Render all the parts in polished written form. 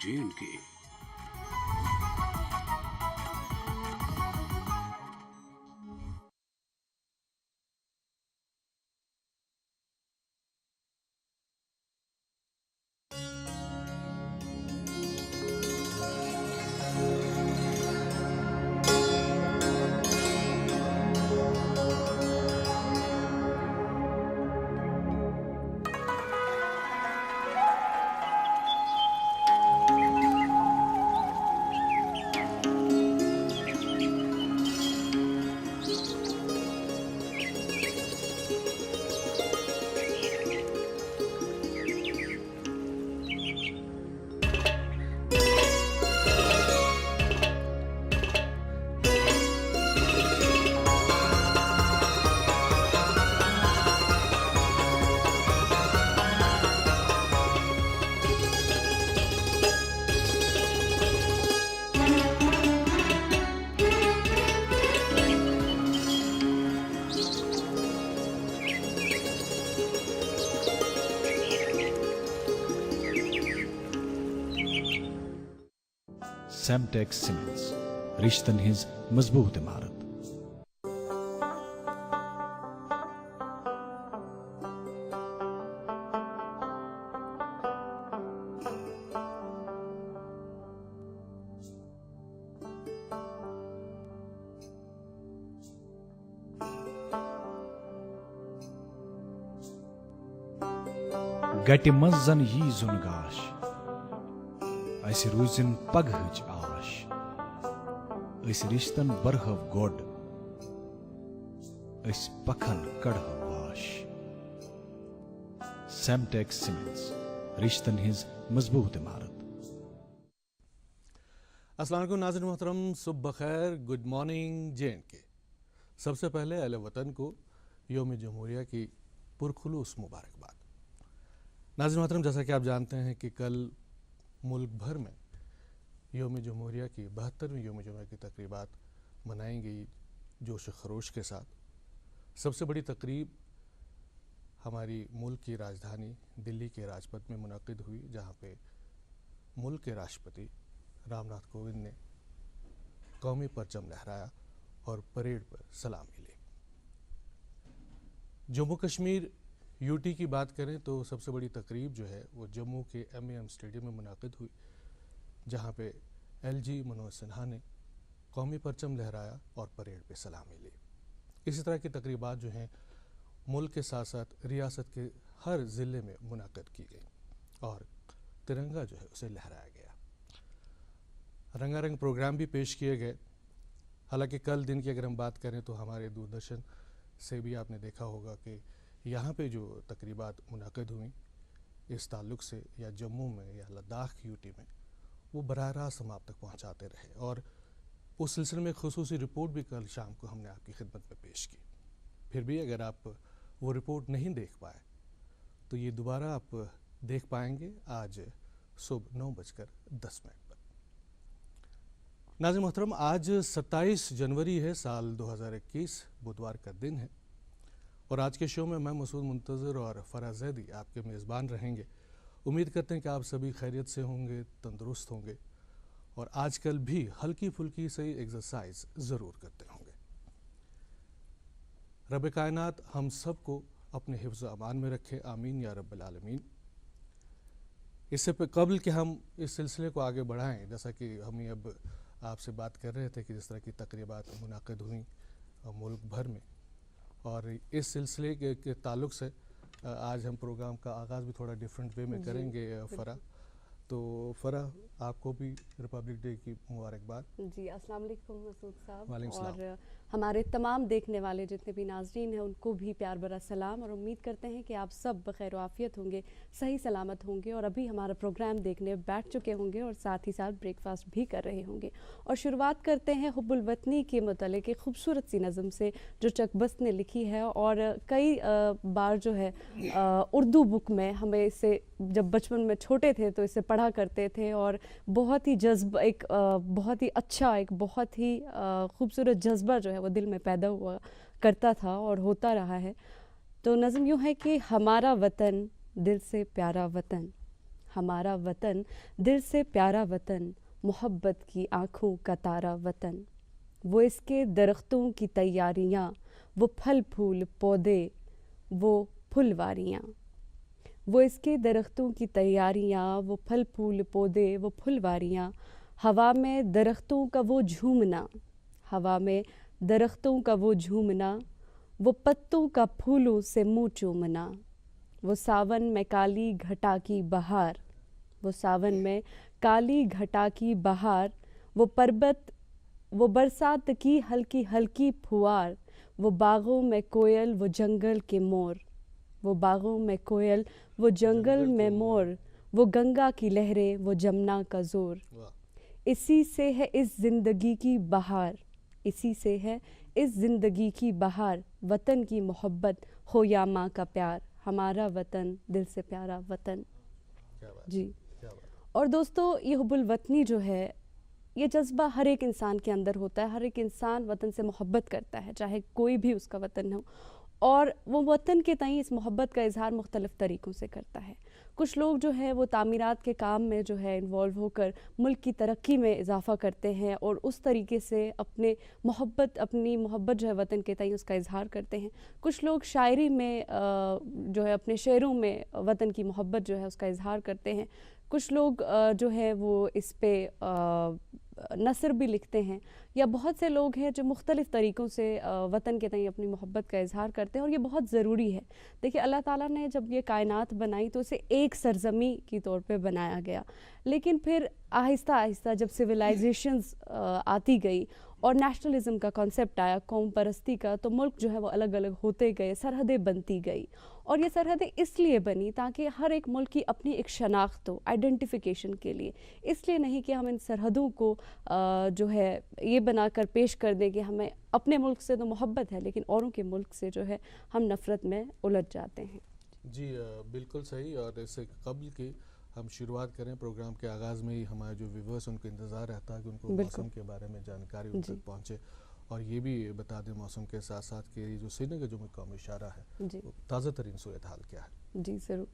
J&K। سیمٹیک cements رشتن his مضبوط عمارت۔ گٹہ مز زن یی زن گاش اس روزن پگہچ آش اس رشتن برہو گوڈ اس پکھن کڑہو واش۔ سیمٹیک سیمنٹس رشتن ہز مضبوط عمارت۔ السلام علیکم ناظرین محترم، صبح بخیر، گڈ مارننگ J&K۔ سب سے پہلے اہل وطن کو یوم جمہوریہ کی پرخلوص مبارکباد۔ ناظرین محترم، جیسا کہ آپ جانتے ہیں کہ کل ملک بھر میں یوم جمہوریہ کی 72ویں یوم جمہوریہ کی تقریبات منائی گئی جوش و خروش کے ساتھ۔ سب سے بڑی تقریب ہماری ملک کی راجدھانی دلی کے راج پتھ میں منعقد ہوئی، جہاں پہ ملک کے راشٹرپتی رام ناتھ کووند نے قومی پرچم لہرایا اور پریڈ پر سلامی لی۔ جموں کشمیر UT کی بات کریں تو سب سے بڑی تقریب جو ہے وہ جموں کے MAM اسٹیڈیم میں منعقد ہوئی، جہاں پہ LG منوج سنہا نے قومی پرچم لہرایا اور پریڈ پہ سلامی لی۔ اسی طرح کی تقریبات جو ہیں ملک کے ساتھ ساتھ ریاست کے ہر ضلع میں منعقد کی گئی اور ترنگا جو ہے اسے لہرایا گیا۔ رنگا رنگ پروگرام بھی پیش کیے گئے۔ حالانکہ کل دن کی اگر ہم بات کریں تو ہمارے دوردرشن سے بھی آپ نے دیکھا ہوگا کہ یہاں پہ جو تقریبات منعقد ہوئیں اس تعلق سے یا جموں میں یا لداخ کی UT میں، وہ براہ راست ہم آپ تک پہنچاتے رہے، اور اس سلسلے میں خصوصی رپورٹ بھی کل شام کو ہم نے آپ کی خدمت میں پیش کی۔ پھر بھی اگر آپ وہ رپورٹ نہیں دیکھ پائے تو یہ دوبارہ آپ دیکھ پائیں گے آج صبح 9:10 پر۔ ناظرین محترم، آج 27 جنوری ہے، سال 2021، بدوار کا دن ہے، اور آج کے شو میں میں مسعود منتظر اور فرح زیدی آپ کے میزبان رہیں گے۔ امید کرتے ہیں کہ آپ سبھی خیریت سے ہوں گے، تندرست ہوں گے، اور آج کل بھی ہلکی پھلکی سے ایکسرسائز ضرور کرتے ہوں گے۔ رب کائنات ہم سب کو اپنے حفظ و امان میں رکھے، آمین یا رب العالمین۔ اس سے قبل کہ ہم اس سلسلے کو آگے بڑھائیں، جیسا کہ ہم اب آپ سے بات کر رہے تھے کہ جس طرح کی تقریبات منعقد ہوئیں ملک بھر میں، اور اس سلسلے کے تعلق سے آج ہم پروگرام کا آغاز بھی تھوڑا ڈیفرنٹ وے میں کریں گے۔ فرح، تو فرح آپ کو بھی ریپبلک ڈے کی مبارکباد۔ جی السلام علیکم مسعود صاحب، وعلیکم السلام۔ اور ہمارے تمام دیکھنے والے جتنے بھی ناظرین ہیں ان کو بھی پیار بھرا سلام، اور امید کرتے ہیں کہ آپ سب بخیر و عافیت ہوں گے، صحیح سلامت ہوں گے، اور ابھی ہمارا پروگرام دیکھنے بیٹھ چکے ہوں گے اور ساتھ ہی ساتھ بریک فاسٹ بھی کر رہے ہوں گے۔ اور شروعات کرتے ہیں حب الوطنی کے متعلق ایک خوبصورت سی نظم سے جو چک بست نے لکھی ہے، اور کئی بار جو ہے اردو بک میں ہمیں اسے جب بچپن میں چھوٹے تھے تو اسے پڑھا کرتے تھے، اور بہت ہی جذبہ، ایک بہت ہی اچھا، ایک بہت ہی خوبصورت جذبہ جو ہے وہ دل میں پیدا ہوا کرتا تھا اور ہوتا رہا ہے۔ تو نظم یوں ہے کہ ہمارا وطن دل سے پیارا وطن، ہمارا وطن دل سے پیارا وطن، محبت کی آنکھوں کا تارا وطن، وہ اس کے درختوں کی تیاریاں، وہ پھل پھول پودے، وہ پھلواریاں، وہ اس کے درختوں کی تیاریاں، وہ پھل پھول پودے، وہ پھلواریاں، ہوا میں درختوں کا وہ جھومنا، ہوا میں درختوں کا وہ جھومنا، وہ پتوں کا پھولوں سے منہ چومنا، وہ ساون میں کالی گھٹا کی بہار، وہ ساون میں کالی گھٹا کی بہار، وہ پربت، وہ برسات کی ہلکی ہلکی پھوار، وہ باغوں میں کوئل، وہ جنگل کے مور، وہ باغوں میں کوئل، وہ جنگل میں مور، وہ گنگا کی لہریں، وہ جمنا کا زور، اسی سے ہے اس زندگی کی بہار، اسی سے ہے اس زندگی کی بہار، وطن کی محبت ہو یا ماں کا پیار، ہمارا وطن دل سے پیارا وطن۔ جی، اور دوستو یہ حب الوطنی جو ہے یہ جذبہ ہر ایک انسان کے اندر ہوتا ہے، ہر ایک انسان وطن سے محبت کرتا ہے، چاہے کوئی بھی اس کا وطن ہو، اور وہ وطن کے تئیں اس محبت کا اظہار مختلف طریقوں سے کرتا ہے۔ کچھ لوگ جو ہے وہ تعمیرات کے کام میں جو ہے انوالو ہو کر ملک کی ترقی میں اضافہ کرتے ہیں اور اس طریقے سے اپنی محبت جو ہے وطن کے تئیں اس کا اظہار کرتے ہیں۔ کچھ لوگ شاعری میں جو ہے اپنے شعروں میں وطن کی محبت جو ہے اس کا اظہار کرتے ہیں۔ کچھ لوگ جو ہے وہ اس پہ نثر بھی لکھتے ہیں، یا بہت سے لوگ ہیں جو مختلف طریقوں سے وطن کے تئیں اپنی محبت کا اظہار کرتے ہیں، اور یہ بہت ضروری ہے۔ دیکھیے اللہ تعالیٰ نے جب یہ کائنات بنائی تو اسے ایک سرزمین کی طور پہ بنایا گیا، لیکن پھر آہستہ آہستہ جب سویلائزیشنز آتی گئی اور نیشنلزم کا کانسیپٹ آیا، قوم پرستی کا، تو ملک جو ہے وہ الگ الگ ہوتے گئے، سرحدیں بنتی گئی، اور یہ سرحدیں اس لیے بنی تاکہ ہر ایک ملک کی اپنی ایک شناخت ہو، آئیڈینٹیفیکیشن کے لیے، اس لیے نہیں کہ ہم ان سرحدوں کو جو ہے یہ بنا کر پیش کر دیں کہ ہمیں اپنے ملک سے تو محبت ہے لیکن اوروں کے ملک سے جو ہے ہم نفرت میں الجھ جاتے ہیں۔ جی بالکل صحیح، اور اس سے قبل کہ ہم شروعات کریں پروگرام کے آغاز میں ہی ہمارے جو ویورز ان کو انتظار رہتا ہے کہ ان کو موسم کے بارے میں جانکاری ان تک پہنچے، اور یہ بھی بتا دیں موسم کے ساتھ ساتھ کہ جو سری نگر جموں قومی شاہراہ ہے وہ تازہ ترین صورتحال کیا ہے؟ جی ضرور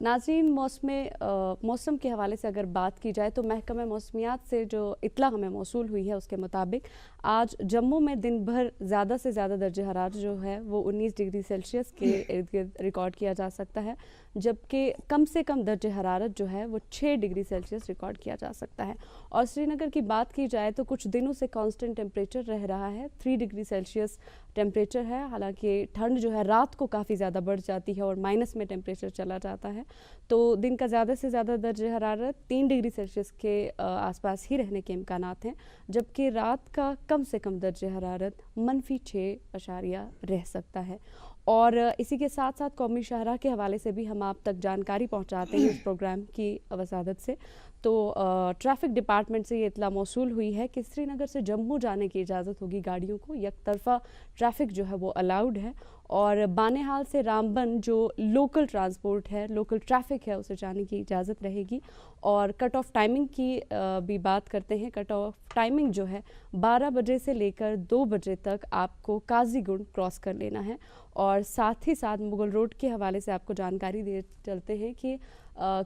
ناظرین، موسم کے حوالے سے اگر بات کی جائے تو محکمہ موسمیات سے جو اطلاع ہمیں موصول ہوئی ہے اس کے مطابق آج جموں میں دن بھر زیادہ سے زیادہ درجہ حرارت جو ہے وہ 19 ڈگری سیلسیس کے ارد گرد ریکارڈ کیا جا سکتا ہے، جبکہ کم سے کم درجہ حرارت جو ہے وہ 6 ڈگری سیلسیس ریکارڈ کیا جا سکتا ہے۔ اور سری نگر کی بات کی جائے تو کچھ دنوں سے کانسٹنٹ ٹیمپریچر رہ رہا ہے، 3 ڈگری سیلسیس ٹیمپریچر ہے، حالانکہ ٹھنڈ جو ہے رات کو کافی زیادہ بڑھ جاتی ہے اور مائنس میں ٹیمپریچر چلا جاتا ہے، تو دن کا زیادہ سے زیادہ درجہ حرارت 3 ڈگری سیلسیس کے آس پاس ہی رہنے کے امکانات ہیں، جبکہ رات کا کم سے کم درجہ حرارت -6 رہ سکتا ہے۔ اور اسی کے ساتھ ساتھ قومی شاہراہ کے حوالے سے بھی ہم آپ تک جانکاری پہنچاتے ہیں اس پروگرام کی وسادت سے، تو ٹریفک ڈپارٹمنٹ سے یہ اطلاع موصول ہوئی ہے کہ سری نگر سے جموں جانے کی اجازت ہوگی گاڑیوں کو، یک طرفہ ٹریفک جو ہے وہ الاؤڈ ہے، اور بانہال سے رامبن جو لوکل ٹرانسپورٹ ہے، لوکل ٹریفک ہے، اسے جانے کی اجازت رہے گی۔ اور کٹ آف ٹائمنگ کی بھی بات کرتے ہیں، کٹ آف ٹائمنگ جو ہے 12 بجے سے لے کر 2 بجے تک آپ کو قاضی گنڈ کراس کر لینا ہے، اور ساتھ ہی ساتھ مغل روڈ کے حوالے سے آپ کو جانکاری دے چلتے ہیں کہ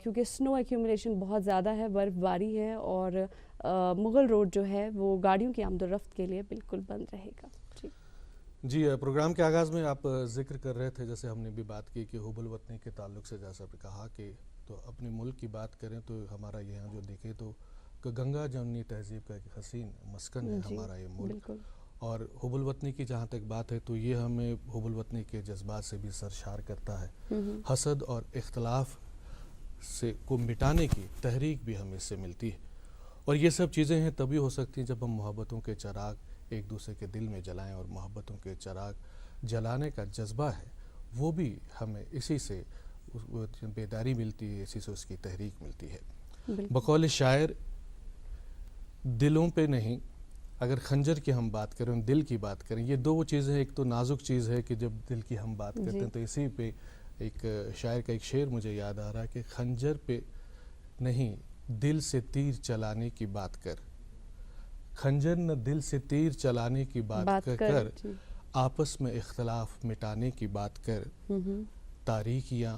کیونکہ سنو ایکیومولیشن بہت زیادہ ہے، برف باری ہے، اور مغل روڈ جو ہے وہ گاڑیوں کی آمد و رفت کے لیے بالکل بند رہے گا۔ جی پروگرام کے آغاز میں آپ ذکر کر رہے تھے، جیسے ہم نے بھی بات کی کہ حب الوطنی کے تعلق سے، جیسا آپ نے کہا کہ تو اپنے ملک کی بات کریں تو ہمارا یہاں جو دیکھیں تو گنگا جمنی تہذیب کا ایک حسین مسکن ہے ہمارا یہ ملک، اور حب الوطنی کی جہاں تک بات ہے تو یہ ہمیں حب الوطنی کے جذبات سے بھی سرشار کرتا ہے، حسد اور اختلاف سے کو مٹانے کی تحریک بھی ہمیں اس سے ملتی ہے، اور یہ سب چیزیں ہیں تبھی ہو سکتی ہیں جب ہم محبتوں کے چراغ ایک دوسرے کے دل میں جلائیں، اور محبتوں کے چراغ جلانے کا جذبہ ہے وہ بھی ہمیں اسی سے بیداری ملتی ہے، اسی سے اس کی تحریک ملتی ہے۔ بقول شاعر دلوں پہ نہیں، اگر خنجر کی ہم بات کریں، دل کی بات کریں، یہ دو چیزیں، ایک تو نازک چیز ہے کہ جب دل کی ہم بات کرتے ہیں تو اسی پہ ایک شاعر کا ایک شعر مجھے یاد آ رہا ہے کہ خنجر پہ نہیں دل سے تیر چلانے کی بات کر، خنجر نہ دل سے تیر چلانے کی بات کر، آپس میں اختلاف مٹانے کی بات کر، تاریکیاں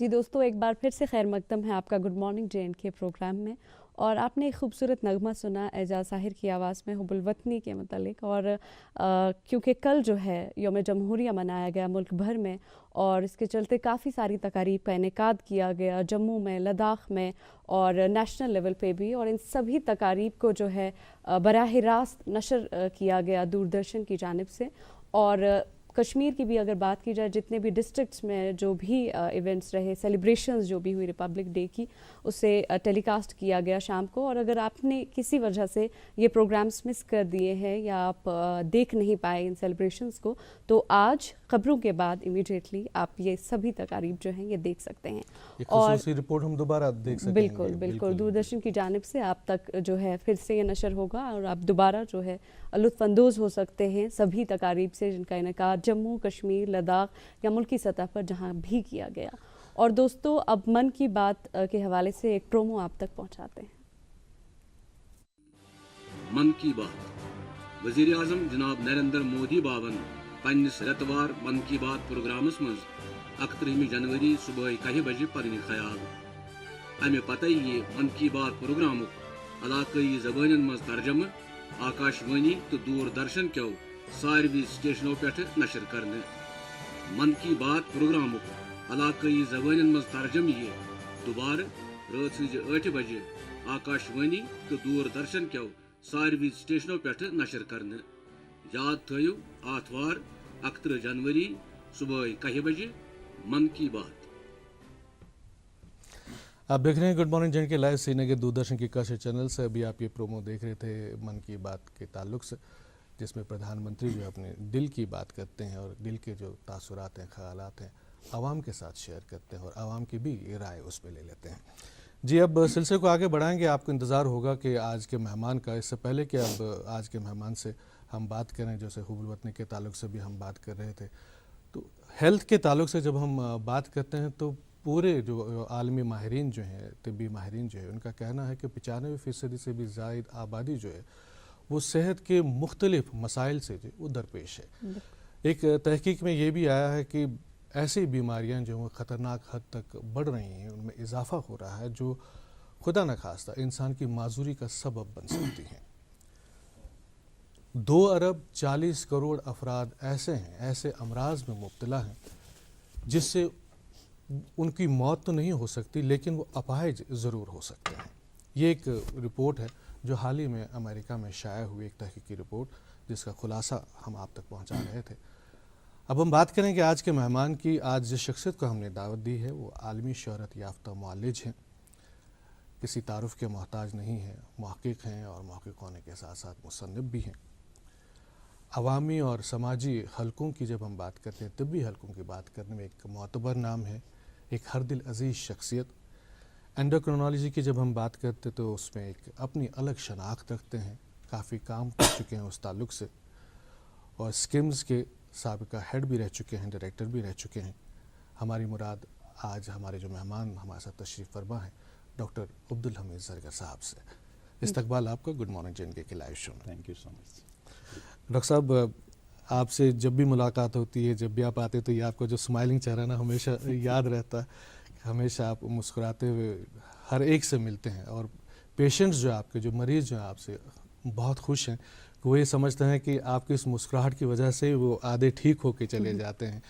جی دوستوں، ایک بار پھر سے خیر مقدم ہے آپ کا گڈ مارننگ JNK پروگرام میں، اور آپ نے ایک خوبصورت نغمہ سنا اعجاز ظاہر کی آواز میں حب الوطنی کے متعلق. اور کیونکہ کل جو ہے یوم جمہوریہ منایا گیا ملک بھر میں، اور اس کے چلتے کافی ساری تقاریب کا انعقاد کیا گیا جموں میں، لداخ میں اور نیشنل لیول پہ بھی، اور ان سبھی تقاریب کو جو ہے براہ راست نشر کیا گیا دوردرشن کی جانب سے. اور کشمیر کی بھی اگر بات کی جائے، جتنے بھی ڈسٹرکٹس میں جو بھی ایونٹس رہے، سیلیبریشنز جو بھی ہوئی ریپبلک ڈے کی، اسے ٹیلی کاسٹ کیا گیا شام کو. اور اگر آپ نے کسی وجہ سے یہ پروگرامز مس کر دیے ہیں یا آپ دیکھ نہیں پائے ان سیلیبریشنز کو، تو آج خبروں کے بعد امیڈیٹلی آپ یہ سبھی تقاریب جو ہیں یہ دیکھ سکتے ہیں. اور خصوصی رپورٹ ہم دوبارہ دیکھ سکیں گے. بالکل دوردرشن کی جانب سے آپ تک جو ہے پھر سے یہ نشر ہوگا، اور آپ دوبارہ جو ہے لطف اندوز ہو سکتے ہیں سبھی تقاریب سے جن کا انعقاد جموں، کشمیر، لداخ یا ملکی سطح پر جہاں بھی کیا گیا. اور دوستو، اب من کی بات کے حوالے سے ایک پرومو آپ تک پہنچاتے ہیں. من کی بات وزیر اعظم جناب نریندر مودی بابن پنس ریتوار من کی بات پروگرامس مز 31 جنوری صبح 10 بجے پنہ خیال. امہ پتہ یہ من کی بات پروگرام علاقائی زبان مز ترجمہ آکاشوانی تو دوردرشن کیو ساروی سٹیشنوں پہ نشر کرنے. من کی بات پروگرام علاقائی زبان مز ترجمہ یہ دوبارہ رات سز 8 بجے آکاشوانی تو دوردرشن کیو ساروی سٹیشنوں پہ نشر کرنے. یاد تھیو آتوار 31 جنوری صبح 10 بجے من کی بات. آپ دیکھ رہے ہیں گڈ مارننگ JNK لائیو سری نگر دوردرشن کی کاشی چینل سے. ابھی آپ یہ پرومو دیکھ رہے تھے من کی بات کے تعلق سے، جس میں پردھان منتری جو اپنے دل کی بات کرتے ہیں اور دل کے جو تاثرات ہیں، خیالات ہیں، عوام کے ساتھ شیئر کرتے ہیں اور عوام کی بھی رائے اس پہ لے لیتے ہیں. جی اب سلسلے کو آگے بڑھائیں گے. آپ کو انتظار ہوگا کہ آج کے مہمان کا، اس سے پہلے کہ اب آج کے مہمان سے ہم بات کریں، جیسے حب الوطنی کے تعلق سے بھی ہم بات کر رہے تھے، تو ہیلتھ کے تعلق سے جب ہم بات کرتے ہیں تو پورے جو عالمی ماہرین جو ہیں، طبی ماہرین جو ہے، ان کا کہنا ہے کہ 95% سے بھی زائد آبادی جو ہے وہ صحت کے مختلف مسائل سے جو وہ درپیش ہے. ایک تحقیق میں یہ بھی آیا ہے کہ ایسی بیماریاں جو خطرناک حد تک بڑھ رہی ہیں، ان میں اضافہ ہو رہا ہے جو خدا نخواستہ انسان کی معذوری کا سبب بن سکتی ہیں. 2 ارب 40 کروڑ افراد ایسے ہیں، ایسے امراض میں مبتلا ہیں جس سے ان کی موت تو نہیں ہو سکتی، لیکن وہ اپاہج ضرور ہو سکتے ہیں. یہ ایک رپورٹ ہے جو حال ہی میں امریکہ میں شائع ہوئی، ایک تحقیقی رپورٹ جس کا خلاصہ ہم آپ تک پہنچا رہے تھے. اب ہم بات کریں کہ آج کے مہمان کی. آج جس شخصیت کو ہم نے دعوت دی ہے وہ عالمی شہرت یافتہ معالج ہیں، کسی تعارف کے محتاج نہیں ہیں، محقق ہیں اور محقق ہونے کے ساتھ ساتھ مصنف بھی ہیں. عوامی اور سماجی حلقوں کی جب ہم بات کرتے ہیں، طبی حلقوں کی بات کرنے میں ایک معتبر نام ہے، ایک ہر دل عزیز شخصیت. اینڈوکرینالوجی کی جب ہم بات کرتے تو اس میں ایک اپنی الگ شناخت رکھتے ہیں، کافی کام کر چکے ہیں اس تعلق سے، اور اسکمز کے سابقہ ہیڈ بھی رہ چکے ہیں، ڈائریکٹر بھی رہ چکے ہیں. ہماری مراد آج ہمارے جو مہمان ہمارے ساتھ تشریف فرما ہیں ڈاکٹر عبدالحمید زرگر صاحب سے. استقبال آپ کا گڈ مارننگ JNK کے لائیو شو میں. Thank you so much. Doctor صاحب، آپ سے جب بھی ملاقات ہوتی ہے، جب بھی آپ آتے تو یہ آپ کا جو اسمائلنگ چہرہ نا ہمیشہ یاد رہتا ہے. ہمیشہ آپ مسکراتے ہوئے ہر ایک سے ملتے ہیں، اور پیشنٹس جو آپ کے، جو مریض جو ہیں آپ سے بہت خوش ہیں کہ وہ یہ سمجھتے ہیں کہ آپ کی اس مسکراہٹ کی وجہ سے وہ آدھے ٹھیک ہو کے چلے جاتے ہیں.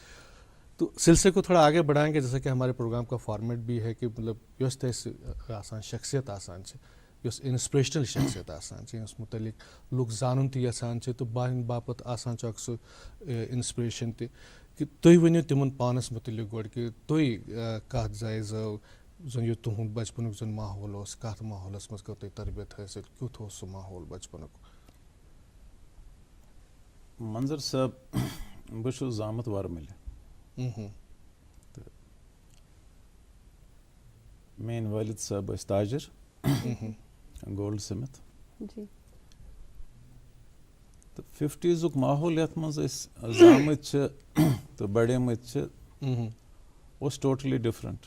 تو سلسلے کو تھوڑا آگے بڑھائیں گے، جیسا کہ ہمارے پروگرام کا فارمیٹ بھی ہے کہ مطلب یس تیس آسان شخصیت آسان سے، یس انسپریشنل شخصیت آسان سے، اس متعلق لوگ زانن تی آسان سے، تو باہن باپت آسان چاک سو انسپریشن تی کہ تُہۍ ؤنِو تِمن پانس متعلق گۄڈٕ کہ تُہۍ کتھ جایہِ زٲو، زن یہ تُہُنٛد بچپنُک زن ماحول اوس، کتھ ماحولس منٛز کٔر تۄہہِ تربیت حٲصِل، کیُتھ اوس سُہ ماحول بچپنُک؟ منظر صٲب، بہٕ چھُس زامُت ورمُلہِ تہٕ میٲنۍ وٲلد صٲب ٲسۍ تاجر گولڈ سمتھ. تہٕ 50s ماحول یتھ منٛز أسۍ زامٕتۍ چھِ تہٕ بڑیمٕتۍ چھِ اوس ٹوٹلی ڈفرنٹ.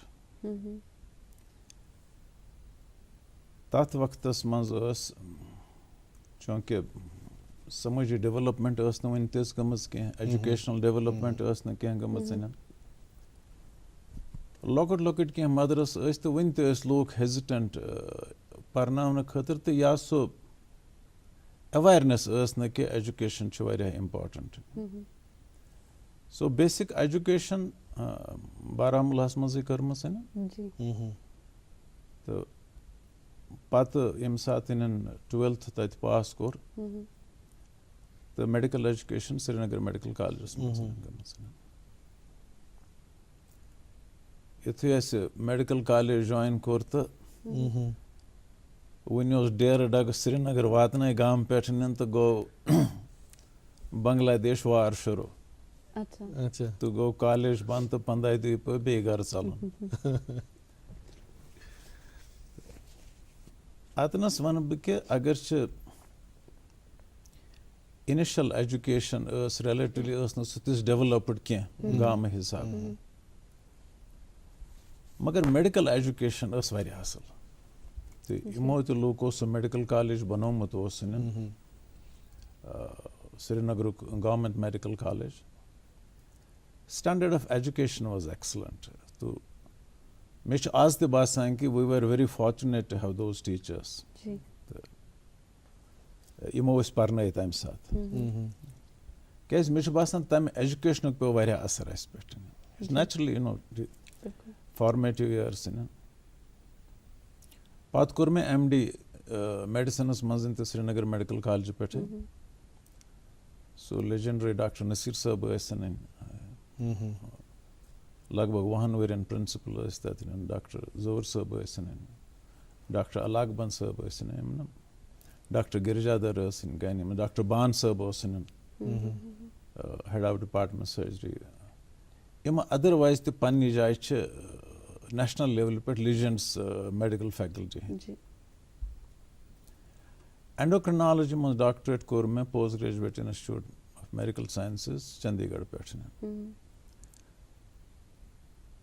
تتھ وقتس منٛز ٲس چوٗنٛکہِ سمٲجی ڈیولپمنٹ ٲس نہٕ وُنہِ تِژھ گٔمٕژ کینٛہہ، ایجوکیشنل ڈیولپمنٹ ٲس نہٕ کینٛہہ گٔمٕژ. لۄکُٹ لۄکٕٹۍ کینٛہہ مدرس ٲسۍ تہٕ وٕنہِ تہِ ٲسۍ لوٗکھ ہیزِٹنٹ پرناونہٕ خٲطرٕ تہٕ یا سُہ ایویرنیس ٲس نہٕ کہِ ایجوکیشن چھُ واریاہ امپارٹنٹ. سو بیسک ایجوکیشن بارہمولاہس منٛزٕے کٔرمٕژ جی تہٕ پتہٕ ییٚمہِ ساتہٕ 12th تتہِ پاس کوٚر تہٕ medical education Srinagar medical colleges منٛز گٔمٕژ. یُتھُے اَسہِ میڈیکل کالیج جوین کوٚر تہٕ وُنہِ اوس ڈیرٕ ڈگہٕ سرینگر واتنَے گامہٕ پٮ۪ٹھ تہٕ گوٚو بنگلہ دیش وار شروٗع اچھا اچھا تہٕ گوٚو کالیج بنٛد تہٕ 15 دۄہہِ پیٚو بیٚیہِ گرٕ ژلُن. اتنس ونہٕ بہٕ کہِ اگر چھِ اِنِشل ایجوکیشن ٲس ریلیٹِولی ٲس نہٕ سُہ تِژھ ڈیولپٕڈ کینٛہہ گامہٕ حسابہٕ مگر میڈیکل ایجوکیشن ٲس واریاہ اصل تہٕ یِمو تہِ لوٗکو سُہ میڈیکل کالیج بنوومُت اوس سرینگرُک government medical college. Standard of education was excellent تہٕ مےٚ چھُ آز تہِ باسان کہِ we were very fortunate to have those ٹیٖچٲرٕس یِمو أسۍ پرنٲے تمہِ ساتہٕ کیازِ مےٚ چھُ باسان تمہِ ایجوکیشنُک پیٚو واریاہ اثر اسہِ پٮ۪ٹھ نیچرلی فارمیٹِو یِیٲرٕس. پتہٕ کوٚر مےٚ MD میڈِسنس منٛز تہِ سرینگر میڈیکل کالجہِ پٮ۪ٹھٕے. سُہ لیجنڈری ڈاکٹر نصیٖر صٲب ٲسِن لگ بگ 20 ؤرین پرنسپل ٲسۍ تتہِ. ڈاکٹر ظہوٗر صٲب ٲسِن ڈاکٹر علاق بند صٲب ٲسِن ڈاکٹر گِرجادر ٲسِن گینی ڈاکٹر بان صٲب اوسِن ہیڈ آف ڈپارٹمنٹ سرجری. یِم ادروایز تہِ پننہِ جایہِ چھِ نیشنل لیولہِ پٮ۪ٹھ لیجنڈس میڈیکل فیکلٹی ہٕنٛدۍ. اینڈوکرنالجی منٛز ڈاکٹریٹ کوٚر مےٚ post graduate institute of medical sciences Chandigarh پٮ۪ٹھ.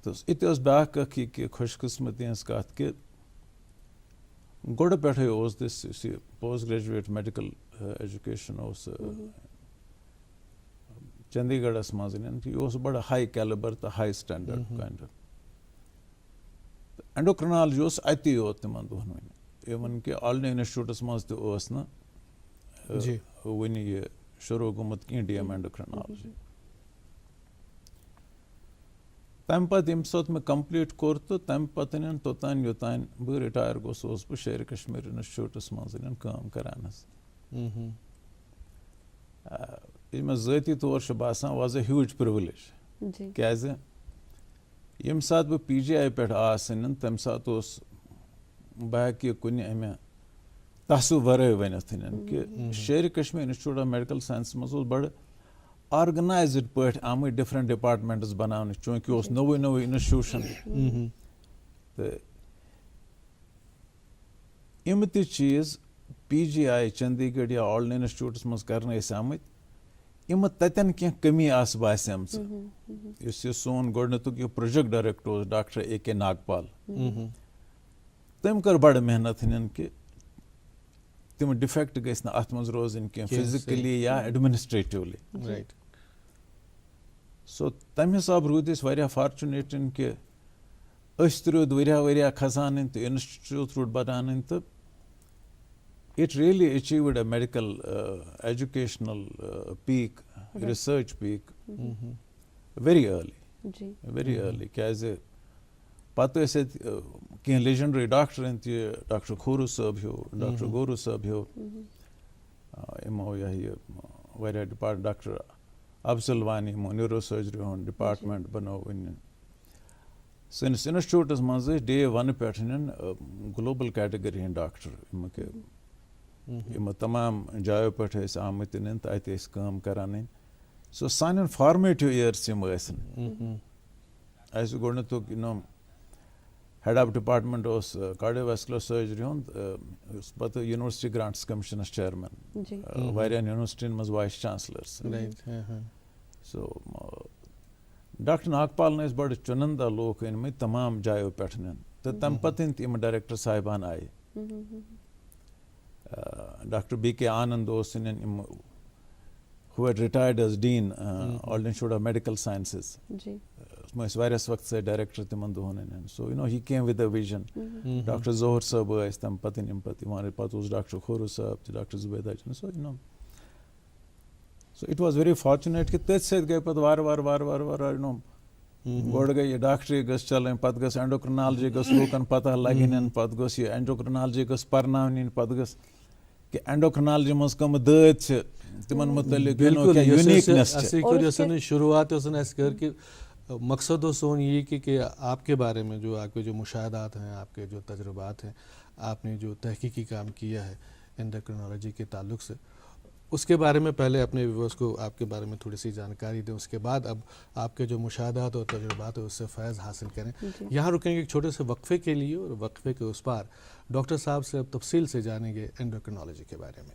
تہٕ یہِ تہِ ٲس بیٛاکھ اکھ یہِ کہِ خۄش قٕسمتی ہٕنٛز کتھ کہِ گۄڈٕ پٮ۪ٹھٕے اوس دِس یُس یہِ پوسٹ گریجویٹ میڈیکل ایجوکیشن اوس چندی گڑھس منٛز یہِ اوس بڑٕ ہاے کیلبر تہٕ ہاے سٹینڈرڈ کاینڈ آف. اینڈوکرنالجی اوس اتی یوت تِمن دۄہن وۄنۍ اِوٕن کہِ آلنی انسٹِچوٗٹس منٛز تہِ اوس نہٕ وُنہِ یہِ شروٗع گوٚمُت کینٛہہ DM اینڈوکرنالجی. تمہِ پتہٕ ییٚمہِ ساتہٕ مےٚ کمپلیٖٹ کوٚر تہٕ تمہِ پتہٕ توٚتانۍ یوٚتانۍ بہٕ رِٹایر گوٚوس اوسُس بہٕ شیرِ کشمیٖر انسٹِچوٗٹس منٛز کٲم کران حظ. یہِ مےٚ ذٲتی طور چھُ باسان واز اے ہیوٗج پرٛوِلیج کیازِ ییٚمہِ ساتہٕ بہٕ PGI پٮ۪ٹھ آس تمہِ ساتہٕ اوس بہٕ ہٮ۪کہٕ یہِ کُنہِ اَمہِ تسُب ورٲے ؤنِتھ کہِ Sher Kashmir institute of medical sciences منٛز اوس بڑٕ آرگنایزٕڈ پٲٹھۍ آمٕتۍ ڈفرنٹ ڈپارٹمنٹس بناونہٕ چوٗنٛکہِ اوس نوٚوُے نوٚوُے انسٹِچوٗشن تہٕ یِم تہِ چیٖز PGI چندی گڑھ یا آلنی انسٹِچوٗٹس منٛز کرنہٕ ٲسۍ آمٕتۍ یِمہٕ تتٮ۪ن کینٛہہ کٔمی آسہٕ باسیمژٕ. یُس یہِ سون گۄڈٕنیُک یہِ پروجیکٹ ڈایریکٹر اوس ڈاکٹر AK ناگپال تٔمۍ کٔر بڑٕ محنت کہِ تِم ڈِفیکٹ گٔژھۍ نہٕ اتھ منٛز روزٕنۍ کینٛہہ فزِکلی یا ایڈمنسٹریٹولی. سو تمہِ حساب روٗدۍ أسۍ واریاہ فارچُنیٹ کہِ أسۍ تہِ روٗدۍ ؤریا کھسان تہٕ انسٹِچوٗٹ روٗد بناونٕے تہٕ it really achieved a medical educational peak, research peak very early کیازِ پتہٕ ٲسۍ ییٚتہِ کینٛہہ لیجنڈری ڈاکٹر تہِ ڈاکٹر کھوٗرو صٲب ہیوٗ ڈاکٹر گورو صٲب ہیوٗ یِمو یہِ واریاہ ڈپارٹ ڈاکٹر افضل وانی یِمو نیوٗرو سرجری ہُنٛد ڈپارٹمنٹ بنوو وُنہِ. سٲنِس انسٹِچوٗٹس منٛز ٲسۍ Day 1 پٮ۪ٹھ گلوبل کیٹگری ہٕنٛدۍ ڈاکٹر یِمہٕ تمام جایو پٮ۪ٹھ ٲسۍ آمٕتۍ تہٕ اَتہِ ٲسۍ کٲم کران. سو سانٮ۪ن فارمیٹِو یِیٲرٕس یِم ٲسۍ اَسہِ گۄڈٕنیُک ہیڈ آف ڈپارٹمنٹ اوس کارڈیو ویسکولر سرجری ہُنٛد یُس پتہٕ یونیورسٹی گرانٹس کمیشنس چیئرمین واریاہن یونیورسٹین منٛز وایس چانسلر. سو ڈاکٹر ناگپالن ٲسۍ بڑٕ چُنندا لوٗکھ أنمٕتۍ تمام جایو پٮ۪ٹھ تہٕ تمہِ پتہٕ تہِ یِم ڈایریکٹر صاحبان آیہِ. ڈاکٹر BK آنند اوس یِم who had retired as Dean, Old Institute of Medical Sciences. جی واریاس وقت سے ڈائریکٹر تمن دہن so you know he came with a vision. Doctor Zahoor صٲب ٲسۍ تمہِ پتہٕ یِم پتہٕ پتہٕ اوس ڈاکٹر کھوروٗ صٲب تہِ doctor Zubaida Jan so you know so it was very fortunate کہ تٔتھۍ سۭتۍ گٔے پتہٕ وارٕ وارٕ یو نو گۄڈٕ گٔے یہِ ڈاکٹری گٔژھ چلٕنۍ پتہٕ گٔژھ اینڈوکرنالجی گٔژھ لوٗکن پتہ لگٕنۍ پتہٕ گٔژھ یہِ اینڈوکرنالجی گٔژھ پرناونٕنۍ پتہٕ گٔژھ کہ اینڈوکرنالجی منٛز کم دٲدۍ چھِ تِمن متعلق یونیٖکنیس چھِ. شروعات کر کے مقصد و سون یہ کہ آپ کے بارے میں جو آپ کے جو مشاہدات ہیں آپ کے جو تجربات ہیں آپ نے جو تحقیقی کام کیا ہے اینڈوکرنالوجی کے تعلق سے اس کے بارے میں پہلے اپنے ویورز کو آپ کے بارے میں تھوڑی سی جانکاری دیں. اس کے بعد اب آپ کے جو مشاہدات اور تجربات ہیں اس سے فیض حاصل کریں. یہاں رکیں گے ایک چھوٹے سے وقفے کے لیے اور وقفے کے اس پار ڈاکٹر صاحب سے اب تفصیل سے جانیں گے اینڈوکرنالوجی کے بارے میں.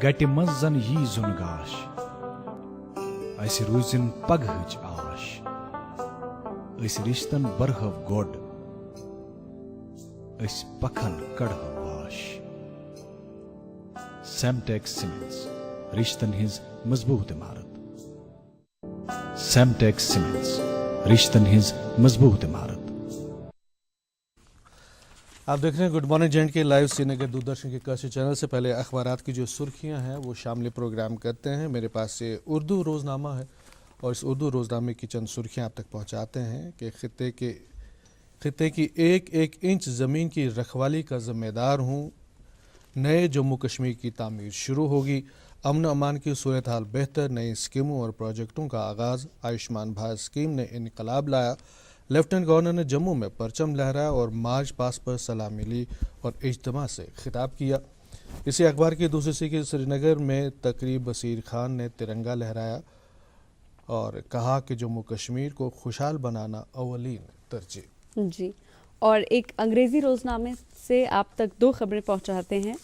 گٹہِ منٛز زن یی زُن گاش اسہِ روٗزِن پگہٕچ آش أسۍ رِشتن برہو گۄڈ أسۍ پکھن کڑہو واش. سیمٹیک سیمنٹس رشتن ہٕنٛز مضبوٗط عمارت. سیمٹیک سیمنٹس رشتن ہٕنٛز مضبوٗط عمارت. آپ دیکھ رہے ہیں گڈ مارننگ جینڈ کے لائیو سری نگر دوردرشن کے کاشی چینل سے. پہلے اخبارات کی جو سرخیاں ہیں وہ شامل پروگرام کرتے ہیں. میرے پاس سے اردو روزنامہ ہے اور اس اردو روزنامے کی چند سرخیاں آپ تک پہنچاتے ہیں کہ خطے کی ایک ایک انچ زمین کی رکھوالی کا ذمہ دار ہوں. نئے جموں کشمیر کی تعمیر شروع ہوگی. امن و امان کی صورتحال بہتر. نئی اسکیموں اور پروجیکٹوں کا آغاز. آیوشمان بھارت اسکیم نے انقلاب لایا. لیفٹنٹ گورنر نے جموں میں پرچم لہرایا اور مارچ پاس پر سلامی لی اور اجتماع سے خطاب کیا. اسی اخبار کی دوسری سرخی سری نگر میں تقریب بصیر خان نے ترنگا لہرایا اور کہا کہ جموں کشمیر کو خوشحال بنانا اولین ترجیح. جی اور ایک انگریزی روزنامے سے آپ تک دو خبریں پہنچاتے ہیں.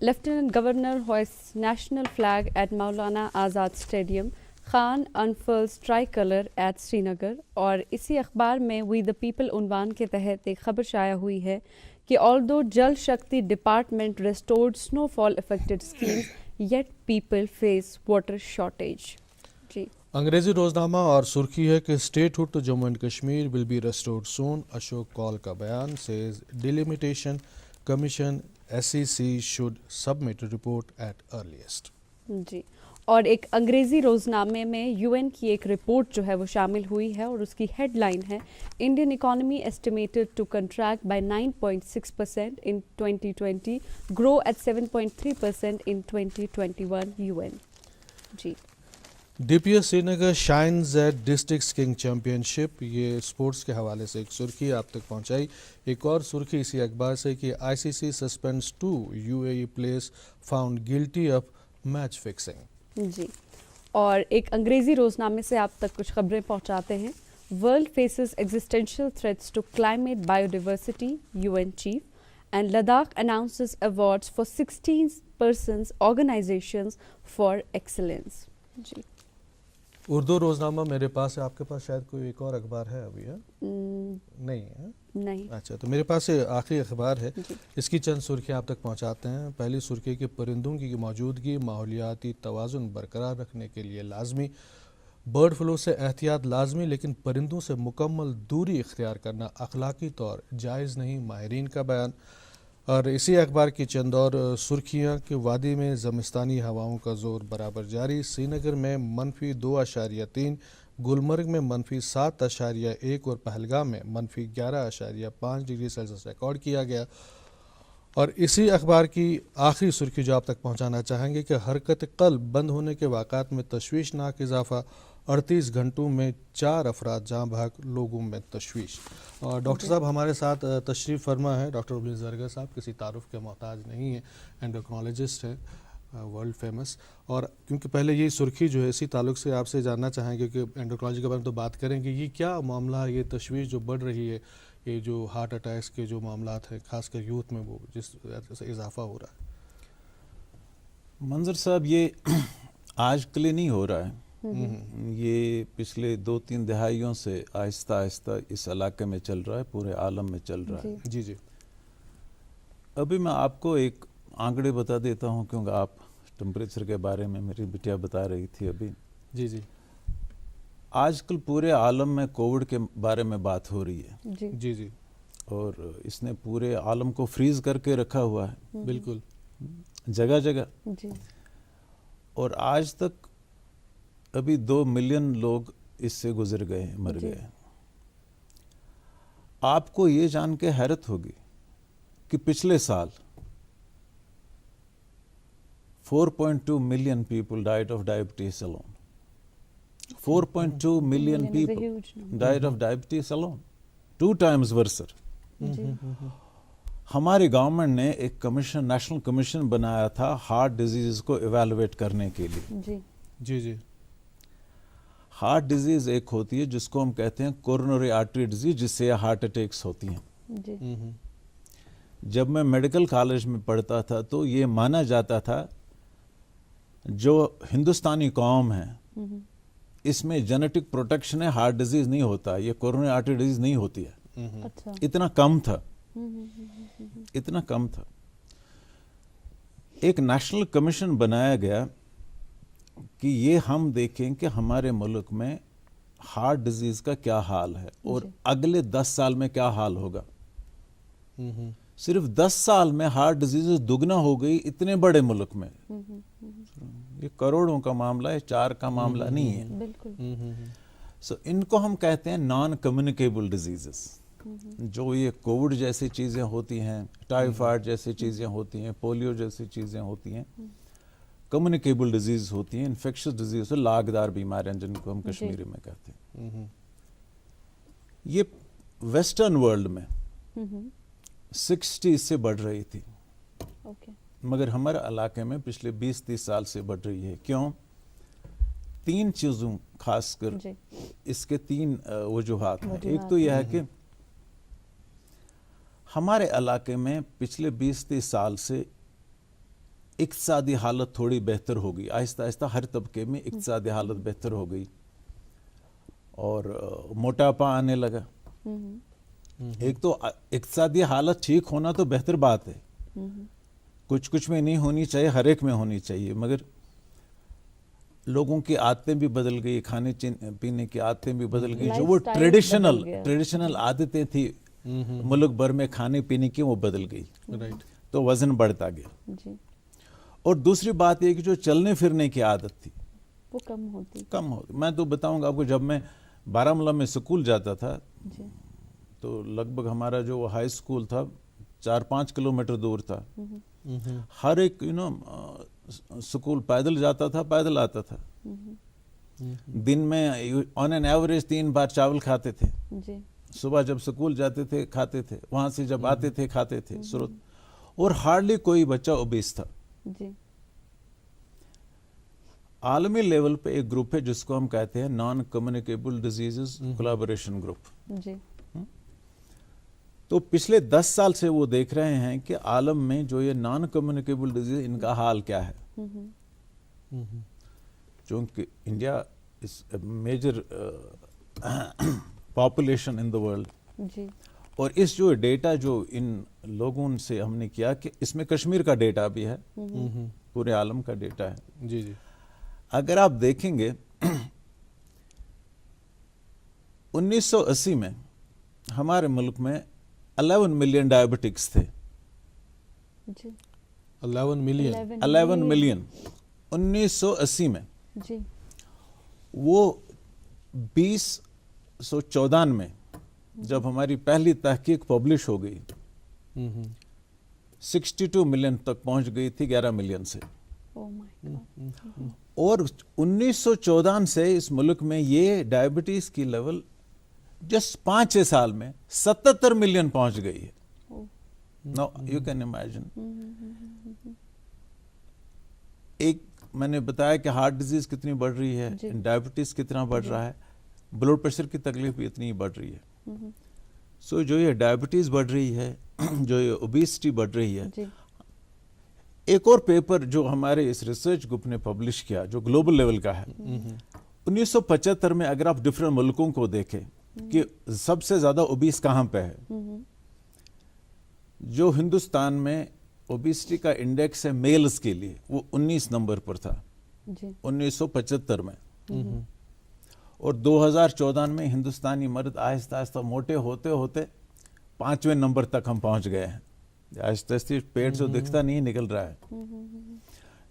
Lieutenant governor hoist national flag at Maulana Azad stadium. Khan unfurls tricolour at Srinagar. اور اسی اخبار میں وی دا پیپل عنوان کے تحت ایک خبر شائع ہوئی ہے کہ آلدو Jal Shakti department restored snowfall affected schemes yet people face water shortage. جی انگریزی روزنامہ اور سرخی ہے کہ statehood to Jammu and Kashmir will be restored soon. Ashok Kaul کا بیان says delimitation commission SEC should submit report at earliest. جی اور ایک انگریزی روزنامے میں UN کی ایک رپورٹ جو ہے وہ شامل ہوئی ہے اور اس کی ہیڈ لائن ہے Indian economy estimated to contract by 9.6% in 2020 grow at 7.3% in 2021 UN. جی DPS Srinagar shines at district king championship. یہ اسپورٹس کے حوالے سے ایک سرخی آپ تک پہنچائی. ایک اور سرخی اسی اخبار سے کہ ICC suspends 2 UAE players found guilty of match fixing. جی اور ایک انگریزی روزنامے سے آپ تک کچھ خبریں پہنچاتے ہیں. World faces existential threats to climate biodiversity UN چیف. And Ladakh announces awards for 16 persons organisations for excellence. جی اردو روزنامہ میرے پاس ہے. آپ کے پاس شاید کوئی ایک اور اخبار ہے ابھی؟ نہیں ہے. نہیں. اچھا تو میرے پاس آخری اخبار ہے. اس کی چند سرخیاں آپ تک پہنچاتے ہیں. پہلی سرخی کہ پرندوں کی موجودگی ماحولیاتی توازن برقرار رکھنے کے لیے لازمی. برڈ فلو سے احتیاط لازمی لیکن پرندوں سے مکمل دوری اختیار کرنا اخلاقی طور جائز نہیں. ماہرین کا بیان. اور اسی اخبار کی چند اور سرخیاں کہ وادی میں زمستانی ہواؤں کا زور برابر جاری. سری نگر میں -2.3, گلمرگ میں -7.1 اور پہلگام میں -11.5 ڈگری سیلسیس ریکارڈ کیا گیا. اور اسی اخبار کی آخری سرخی جو آپ تک پہنچانا چاہیں گے کہ حرکت قلب بند ہونے کے واقعات میں تشویشناک اضافہ. 38 گھنٹوں میں 4 افراد جاں بحق. لوگوں میں تشویش. اور ڈاکٹر صاحب ہمارے ساتھ تشریف فرما ہے. ڈاکٹر ابلیس زرگر صاحب کسی تعارف کے محتاج نہیں ہیں. اینڈوکرنالوجسٹ ہیں ورلڈ فیمس. اور کیونکہ پہلے یہ سرخی جو ہے اسی تعلق سے آپ سے جاننا چاہیں گے کہ اینڈوکرائنالوجی کے بارے میں تو بات کریں گے, یہ کیا معاملہ ہے, یہ تشویش جو بڑھ رہی ہے, یہ جو ہارٹ اٹیکس کے جو معاملات ہیں خاص کر یوتھ میں وہ جس سے اضافہ ہو رہا ہے؟ منظر صاحب, یہ آج کے لیے نہیں ہو رہا ہے, یہ پچھلے 2-3 دہائیوں سے آہستہ آہستہ اس علاقے میں چل رہا ہے, پورے عالم میں چل رہا ہے. جی جی. ابھی میں آپ کو ایک آنکڑے بتا دیتا ہوں, کیونکہ آپ ٹمپریچر کے بارے میں میری بٹیا بتا رہی تھی ابھی. جی جی آج کل پورے عالم میں کووڈ کے بارے میں بات ہو رہی ہے, جی جی اور اس نے پورے عالم کو فریز کر کے رکھا ہوا ہے بالکل جگہ جگہ. جی. اور آج تک ابھی 2 ملین لوگ اس سے گزر گئے ہیں, مر گئے ہیں. آپ کو یہ جان کے حیرت ہوگی کہ پچھلے سال 4.2 million people died of diabetes alone. 4.2 million people died of diabetes alone. 2 times worse. ہماری گورنمنٹ نے ایک کمیشن, نیشنل کمیشن بنایا تھا ہارٹ ڈیزیز کو ایویلویٹ کرنے کے لیے. جی جی جی. ہارٹ ڈیزیز ایک ہوتی ہے جس کو ہم کہتے ہیں کورونری آرٹری ڈیزیز, جس سے ہارٹ اٹیکس ہوتی ہیں. جی. جب میں میڈیکل کالج میں پڑھتا تھا تو یہ مانا جاتا تھا جو ہندوستانی قوم ہے اس میں جینیٹک پروٹیکشن ہے, ہارٹ ڈیزیز نہیں ہوتا, یہ کورونری آرٹری ڈیزیز نہیں ہوتی ہے. اچھا. اتنا کم تھا, اتنا کم تھا. ایک نیشنل کمیشن بنایا گیا کہ یہ ہم دیکھیں کہ ہمارے ملک میں ہارٹ ڈیزیز کا کیا حال ہے اور اگلے 10 سال میں کیا حال ہوگا. صرف 10 سال میں ہارٹ ڈیزیز دگنا ہو گئی اتنے بڑے ملک میں. یہ کروڑوں کا معاملہ ہے, 4 کا معاملہ نہیں ہے. بالکل. سو ان کو ہم کہتے ہیں نان کمیونیکیبل ڈیزیزز. جو یہ کووڈ جیسی چیزیں ہوتی ہیں, ٹائیفائڈ جیسی چیزیں ہوتی ہیں, پولیو جیسی چیزیں ہوتی ہیں, کمیونیکیبل ڈیزیز ہوتی ہیں, انفیکشس ڈیزیز, لاگدار بیماریاں جن کو ہم کشمیری میں کہتے ہیں. یہ ویسٹرن ورلڈ میں 60 سے بڑھ رہی تھی, مگر ہمارے علاقے میں پچھلے 20-30 سال سے بڑھ رہی ہے. کیوں؟ 3 چیزوں خاص کر اس کے 3 وجوہات ہیں. ایک تو یہ ہے کہ ہمارے علاقے میں پچھلے 20-30 سال سے اقتصادی حالت تھوڑی بہتر ہو گئی, آہستہ آہستہ ہر طبقے میں اقتصادی حالت بہتر ہو گئی اور موٹاپا آنے لگا. ایک تو اقتصادی حالت ٹھیک ہونا تو بہتر بات ہے, کچھ میں نہیں ہونی چاہیے, ہر ایک میں ہونی چاہیے, مگر لوگوں کی عادتیں بھی بدل گئی, کھانے پینے کی عادتیں بھی بدل گئی. جو وہ ٹریڈیشنل عادتیں تھی ملک بھر میں کھانے پینے کی, وہ بدل گئی, تو وزن بڑھتا گیا. اور دوسری بات یہ کہ جو چلنے پھرنے کی عادت تھی وہ کم ہوتی. میں تو بتاؤں گا آپ کو, جب میں بارہمولہ میں اسکول جاتا تھا تو لگ بھگ ہمارا جو ہائی اسکول تھا 4-5 کلومیٹر دور تھا. ہر ایک اسکول پیدل جاتا تھا, پیدل آتا تھا. دن میں آن این ایوریج 3 بار چاول کھاتے تھے. صبح جب اسکول جاتے تھے کھاتے تھے, وہاں سے جب آتے تھے کھاتے تھے. اور ہارڈلی کوئی بچہ اوبیس تھا. عالمی لیول پہ ایک گروپ ہے جس کو ہم کہتے ہیں naan communicable diseases collaboration group. تو پچھلے 10 سال سے وہ دیکھ رہے ہیں کہ عالم میں جو یہ نان کمیونیکیبل ڈیزیز, ان کا حال کیا ہے. چونکہ India is major population in the world, اور اس جو ڈیٹا جو ان لوگوں سے ہم نے کیا کہ اس میں کشمیر کا ڈیٹا بھی ہے, پورے عالم کا ڈیٹا ہے. جی جی. اگر آپ دیکھیں گے 1980 میں ہمارے ملک میں 11 ملین ڈائبٹکس تھے. 11 ملین 1980 میں. وہ 2014 میں جب ہماری پہلی تحقیق پبلش ہو گئی 62 ملین تک پہنچ گئی تھی 11 ملین سے. اور 1914 سے اس ملک میں یہ ڈائبٹیز کی لیول جسٹ 5-6 سال میں 77 ملین پہنچ گئی ہے. Now you can imagine. ایک میں نے بتایا کہ ہارٹ ڈیزیز کتنی بڑھ رہی ہے, ڈائبٹیز کتنا بڑھ رہا ہے, بلڈ پریشر کی تکلیف بھی اتنی بڑھ رہی ہے. سو جو یہ ڈائبٹیز بڑھ رہی ہے, جو یہ اوبیسٹی بڑھ رہی ہے, ایک اور پیپر جو ہمارے اس ریسرچ گروپ نے پبلش کیا جو گلوبل لیول کا ہے, 1975 میں اگر آپ ڈفرینٹ ملکوں کو دیکھیں کہ سب سے زیادہ اوبیس کہاں پہ ہے, جو ہندوستان میں اوبیسٹی کا انڈیکس ہے میلز کے لیے وہ 19 نمبر پر تھا 1975 میں, اور 2014 میں ہندوستانی مرد آہستہ آہستہ موٹے ہوتے ہوتے 5ویں نمبر تک ہم پہنچ گئے ہیں. آہستہ آہستہ پیٹ جو دکھتا نہیں نکل رہا ہے.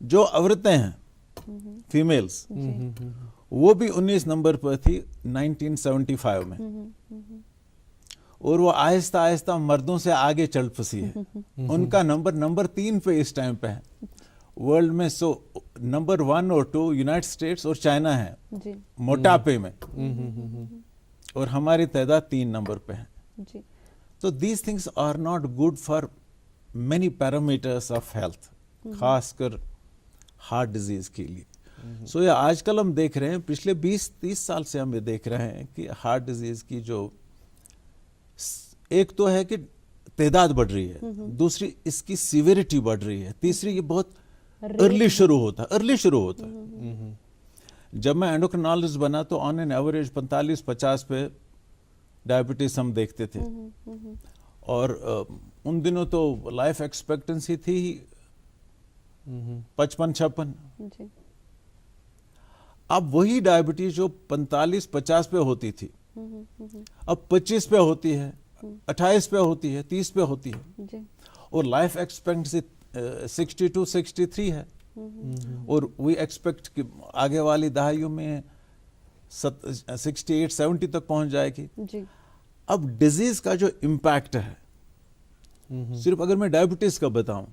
جو عورتیں ہیں فیمیلز وہ بھی 19 نمبر پر تھی 1975 میں, اور وہ آہستہ آہستہ مردوں سے آگے چل پسی ہے. ان کا نمبر 3 پہ اس ٹائم پہ ہے ورلڈ میں. سو نمبر 1 اور 2 یونائٹڈ اسٹیٹس اور چائنا ہے موٹاپے میں, اور ہماری تعداد 3 نمبر پہ ہے. تو these things are not good for many parameters of health, خاص کر ہارٹ ڈیزیز کے لیے. سو یہ آج کل ہم دیکھ رہے ہیں, پچھلے 20-30 سال سے ہم یہ دیکھ رہے ہیں کہ ہارٹ ڈیزیز کی جو ایک تو ہے کہ تعداد بڑھ رہی ہے, دوسری اس کی سیویریٹی بڑھ رہی ہے, تیسری یہ بہت ارلی شروع ہوتا ہے. جب میں اینڈوکرینالوجسٹ بنا تو آن این ایوریج 45-50 پہ ڈائبٹیز ہم دیکھتے تھے, اور ان دنوں تو لائف ایکسپیکٹنسی تھی 55-56. اب وہی ڈائبٹیز جو 45-50 پہ ہوتی تھی اب 25 پہ ہوتی ہے, 28 پہ ہوتی ہے, 30 پہ ہوتی ہے, اور لائف ایکسپیکٹنسی 62-63 ہے, اور وی ایکسپیکٹ کہ آگے والی دہائیوں میں 68-70 تک پہنچ جائے گی. اب ڈیزیز کا جو امپیکٹ ہے, صرف اگر میں ڈائبٹیز کا بتاؤں,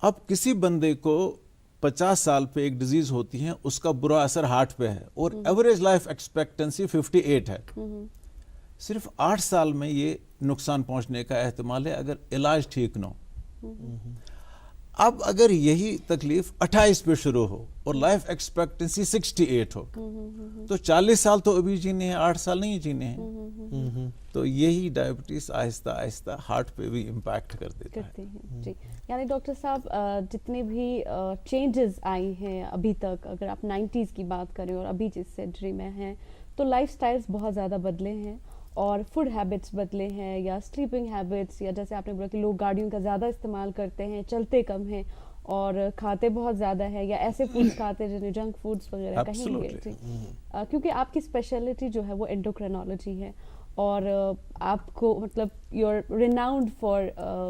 اب کسی بندے کو 50 سال پہ ایک ڈیزیز ہوتی ہے, اس کا برا اثر ہارٹ پہ ہے, اور ایوریج لائف ایکسپیکٹنسی 58 ہے. صرف 8 سال میں یہ نقصان پہنچنے کا احتمال ہے اگر علاج ٹھیک نہ ہو. اب اگر یہی تکلیف 28 پہ شروع ہو اور لائف ایکسپیکٹنسی 68 ہو, تو 40 سال تو ابھی جینے ہیں, 8 سال نہیں جینے ہیں. تو یہی ڈائبٹیز آہستہ آہستہ ہارٹ پہ بھی امپیکٹ کر دیتا ہے. جی, یعنی ڈاکٹر صاحب جتنے بھی چینجز آئی ہیں ابھی تک, اگر آپ 90s کی بات کریں اور ابھی جس سینچری میں ہیں, تو لائف سٹائلز بہت زیادہ بدلے ہیں, اور فوڈ ہیبٹس بدلے ہیں, یا سلیپنگ ہیبٹس, یا جیسے آپ نے بولا کہ لوگ گاڑیوں کا زیادہ استعمال کرتے ہیں, چلتے کم ہیں اور کھاتے بہت زیادہ ہے, یا ایسے فوڈز کھاتے ہیں جنہیں جنک فوڈز وغیرہ کہیں گے. کیونکہ آپ کی اسپیشلٹی جو ہے وہ انڈوکرینالوجی ہے, اور آپ کو مطلب you are renowned for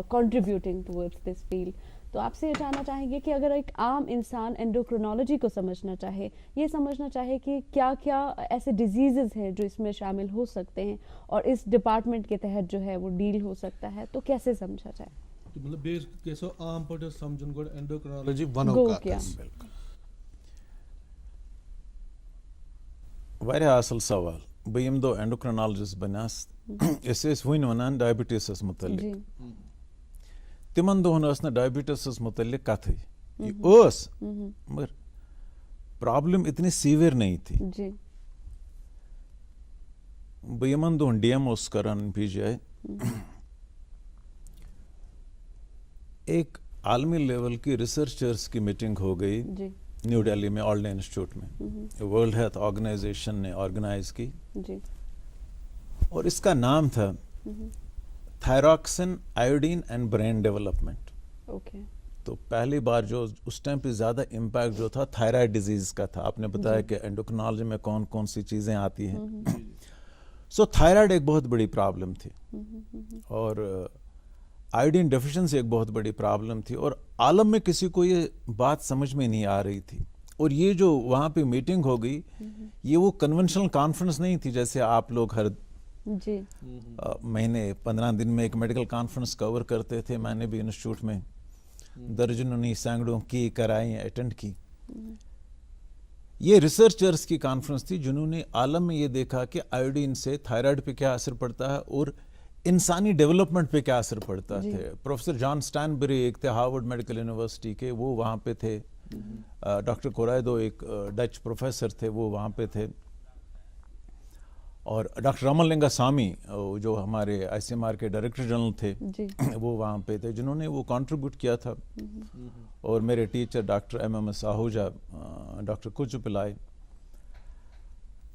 contributing towards this field. تو آپ سے یہ جاننا چاہیں گے کہ اگر ایک عام انسان انڈوکرینالوجی کو سمجھنا چاہے, یہ سمجھنا چاہے کہ کیا کیا ایسے ڈیزیزز ہیں جو اس میں شامل ہو سکتے ہیں اور اس ڈپارٹمنٹ کے تحت جو ہے وہ ڈیل ہو سکتا ہے, تو کیسے سمجھا جائے؟ مطلب بیس کیسو عام پٹھ سمجھن گڈ انڈوکرینالوجی ونو کا واریاہ اصل سوال. بہ یم دو اینڈوکرینالوجسٹ بنیاس اس ون ونان ڈائبٹیسس متعلق, تمن دہن ٲس نہٕ ڈائبٹیسس متعلق کتھٕے. یہ ٲس مگر پرابلم اتنی سیویئر نہیں تھی. بہ یمن دہن ڈی ایم اوس کران پی جی آئی, ایک عالمی لیول کی ریسرچرز کی میٹنگ ہو گئی نیو دہلی میں آلڈے انسٹیٹیوٹ میں, ورلڈ ہیلتھ آرگنائزیشن نے آرگنائز کی, اور اس کا نام تھا تھائراکسن آیوڈین اینڈ برین ڈیولپمنٹ. تو پہلی بار جو اس ٹائم پہ زیادہ امپیکٹ جو تھا تھائرائڈ ڈیزیز کا تھا. آپ نے بتایا کہ انڈوکرینالوجی میں کون کون سی چیزیں آتی ہیں. سو تھائرائڈ ایک بہت بڑی پرابلم تھی, اور آیوڈین ڈیفیشنسی ایک بہت بڑی پرابلم تھی, اور عالم میں کسی کو یہ بات سمجھ میں نہیں آ رہی تھی. اور یہ جو وہاں پہ میٹنگ ہو گئی, یہ وہ کنونشنل کانفرنس نہیں تھی جیسے آپ لوگ ہر مہینے 15 دن میں ایک میڈیکل کانفرنس کور کرتے تھے. میں نے بھی انسٹیٹیوٹ میں درجنوں نہیں سینکڑوں کی کرائی اٹینڈ کی. یہ ریسرچرز کی کانفرنس تھی جنہوں نے عالم میں یہ دیکھا کہ آیوڈین سے تھائرائڈ پہ کیا اثر پڑتا ہے اور انسانی ڈیولپمنٹ پہ کیا اثر پڑتا ہے. پروفیسر جان سٹینبری ایک تھے ہارورڈ میڈیکل یونیورسٹی کے, وہ وہاں پہ تھے. ڈاکٹر کورائدو ایک ڈچ پروفیسر تھے, وہ وہاں پہ تھے, اور ڈاکٹر راملنگا سامی جو ہمارے آئی سی ایم آر کے ڈائریکٹر جنرل تھے وہ وہاں پہ تھے, جنہوں نے وہ کنٹریبیوٹ کیا تھا, اور میرے teacher doctor MS Ahuja, doctor کچو پلائے.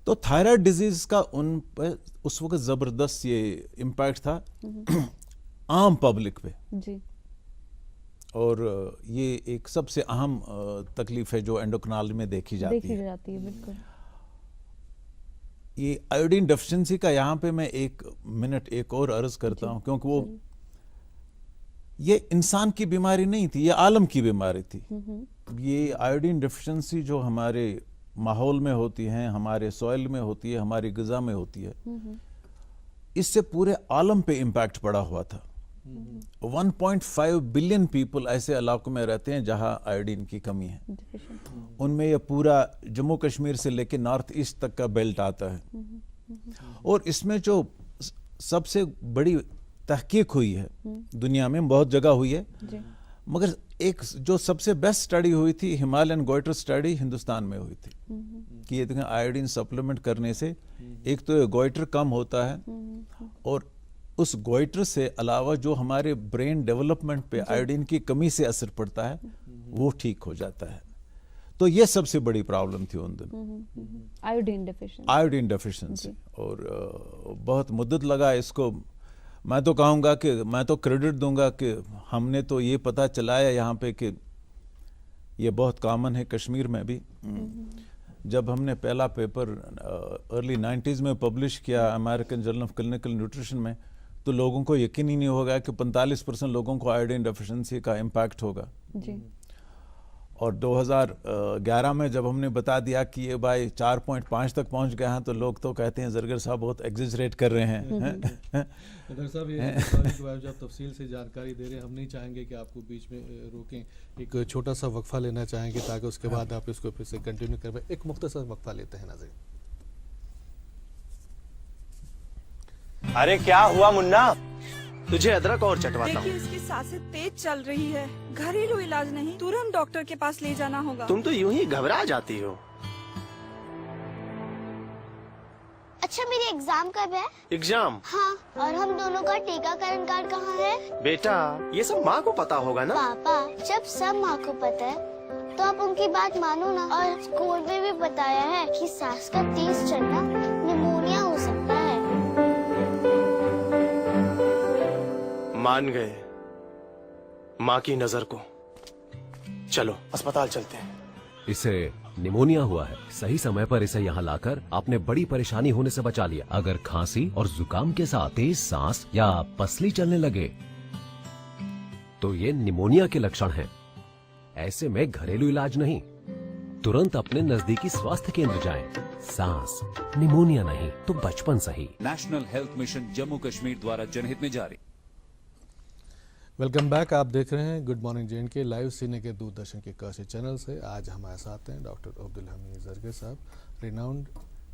تو تھائرائڈ ڈیزیز کا ان پہ اس وقت زبردست یہ امپیکٹ تھا عام پبلک پہ, اور یہ ایک سب سے اہم تکلیف ہے جو اینڈوکرینالوجی میں دیکھی جاتی ہے. بالکل. یہ آیوڈین ڈیفیشنسی کا یہاں پہ میں ایک منٹ ایک اور عرض کرتا ہوں, کیونکہ وہ یہ انسان کی بیماری نہیں تھی, یہ عالم کی بیماری تھی. یہ آیوڈین ڈیفیشنسی جو ہمارے ماحول میں ہوتی ہیں, ہمارے سوئل میں ہوتی ہے, ہماری غذا میں ہوتی ہے, اس سے پورے عالم پہ امپیکٹ پڑا ہوا تھا. 1.5 بلین پیپل ایسے علاقوں میں رہتے ہیں جہاں آیوڈین کی کمی ہے. ان میں یہ پورا جموں کشمیر سے لے کے نارتھ ایسٹ تک کا بیلٹ آتا ہے. اور اس میں جو سب سے بڑی تحقیق ہوئی ہے دنیا میں, بہت جگہ ہوئی ہے, مگر ایک جو سب سے بیسٹ اسٹڈی ہوئی تھی ہمالین گوئٹر اسٹڈی ہندوستان میں ہوئی تھی, کہ یہ دیکھیں آیوڈین سپلیمنٹ کرنے سے ایک تو یہ گوئٹر کم ہوتا ہے, اور اس گوئٹر سے علاوہ جو ہمارے برین ڈیولپمنٹ پہ آیوڈین کی کمی سے اثر پڑتا ہے وہ ٹھیک ہو جاتا ہے. تو یہ سب سے بڑی پرابلم تھی ان دنوں, آیوڈین ڈیفیشنسی. اور بہت مدت لگا اس کو. میں تو کہوں گا کہ میں تو کریڈٹ دوں گا کہ ہم نے تو یہ پتہ چلایا یہاں پہ کہ یہ بہت کامن ہے کشمیر میں بھی. جب ہم نے پہلا پیپر ارلی 90s میں پبلش کیا American journal of clinical nutrition میں, تو لوگوں کو یقین ہی نہیں ہوگا کہ 45% لوگوں کو آیوڈین ڈیفیشنسی کا امپیکٹ ہوگا. اور 2011 میں جب ہم نے بتا دیا کہ یہ بھائی 4.5 تک پہنچ گئے ہیں, تو لوگ تو کہتے ہیں زرگر صاحب بہت ایگزیجریٹ کر رہے ہیں. ڈاکٹر صاحب یہ جو آپ تفصیل سے جانکاری دے رہے ہیں, ہم نہیں چاہیں گے کہ آپ کو بیچ میں روکیں, ایک چھوٹا سا وقفہ لینا چاہیں گے تاکہ اس کے بعد آپ اس کو پھر سے کنٹینیو کر پائیں. ایک مختصر وقفہ لیتے ہیں ناظرین. ارے کیا ہوا منا, تجھے ادرک اور چٹواتا ہوں. دیکھیے اس کی سانسیں تیز چل رہی ہے, گھریلو علاج نہیں, ترنت ڈاکٹر کے پاس لے جانا ہوگا. تم تو یوں ہی گھبرا جاتی ہو. اچھا میری ایگزام کب ہے؟ ایگزام؟ ہاں, اور ہم دونوں کا ٹیکہ کرن کارڈ کہاں ہے؟ بیٹا یہ سب ماں کو پتا ہوگا نا. پاپا جب سب ماں کو پتا ہے تو آپ ان کی بات مانو نا. اور اسکول میں بھی بتایا ہے کہ سانس کا تیز چلنا نیمونیا ہو سکتا ہے. مان گئے ماں کی نظر کو. چلو اسپتال چلتے ہیں. اسے نیمونیا ہوا ہے, صحیح سمے پر اسے یہاں لا کر آپ نے بڑی پریشانی ہونے سے بچا لیا. اگر کھانسی اور زکام کے ساتھ تیز سانس یا پسلی چلنے لگے تو یہ نیمونیا کے لکشن ہیں. ایسے میں گھریلو علاج نہیں, ترنت اپنے نزدیکی سواستھ کیندر جائیں. سانس نیمونیا نہیں تو بچپن صحیح. National health mission Jammu Kashmir دوارا جنہت میں جاری. Welcome back. آپ دیکھ رہے ہیں گڈ مارننگ جے اینڈ کے لائیو سینے کے دوردرشن کے کاشی چینل سے. آج ہمارے ساتھ ہیں ڈاکٹر عبدالحمید زرگر صاحب, ریناؤنڈ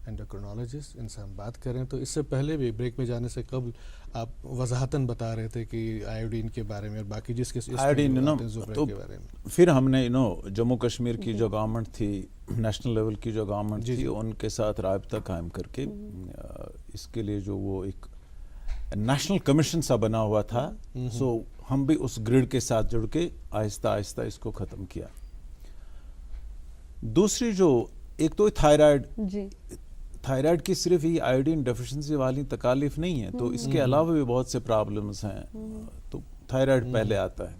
اینڈوکرینالوجسٹ. ان سے ہم بات کریں تو اس سے پہلے بھی بریک میں جانے سے قبل آپ وضاحتاً بتا رہے تھے کہ آیوڈین کے بارے میں اور باقی جس کے آیوڈین تو بارے میں. پھر ہم نے جموں کشمیر کی جو گورنمنٹ تھی, نیشنل لیول کی جو گورنمنٹ تھی, ان کے ساتھ رابطہ قائم کر کے اس کے لیے جو وہ ایک نیشنل کمیشن سا بنا ہوا تھا, سو ہم بھی اس گریڈ کے ساتھ جڑ کے آہستہ آہستہ اس کو ختم کیا. دوسری جو ایک تو تھائرائڈ کی صرف یہ آیوڈین ڈیفیشنسی والی تکالیف نہیں ہے, تو اس کے علاوہ بھی بہت سے پرابلمز ہیں. تو تھائرائڈ پہلے آتا ہے,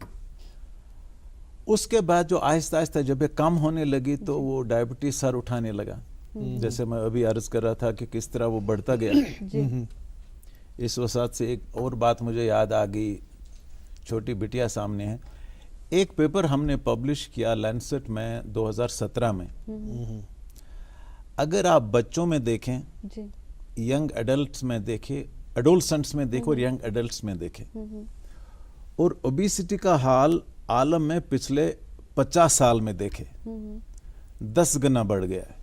اس کے بعد جو آہستہ آہستہ جب یہ کم ہونے لگی تو وہ ڈائبٹیز سر اٹھانے لگا. جیسے میں ابھی عرض کر رہا تھا کہ کس طرح وہ بڑھتا گیا. اس وسعت سے ایک اور بات مجھے یاد آ گئی, چھوٹی بٹیا سامنے ہے. ایک پیپر ہم نے پبلش کیا لینسٹ میں 2017 میں. اگر آپ بچوں میں دیکھیں, ینگ ایڈلٹس میں دیکھیں, ایڈولسنٹس میں دیکھیں اور ینگ ایڈلٹس میں دیکھیں, اور اوبیسٹی کا حال عالم میں پچھلے 50 سال میں دیکھیں 10 گنا بڑھ گیا ہے.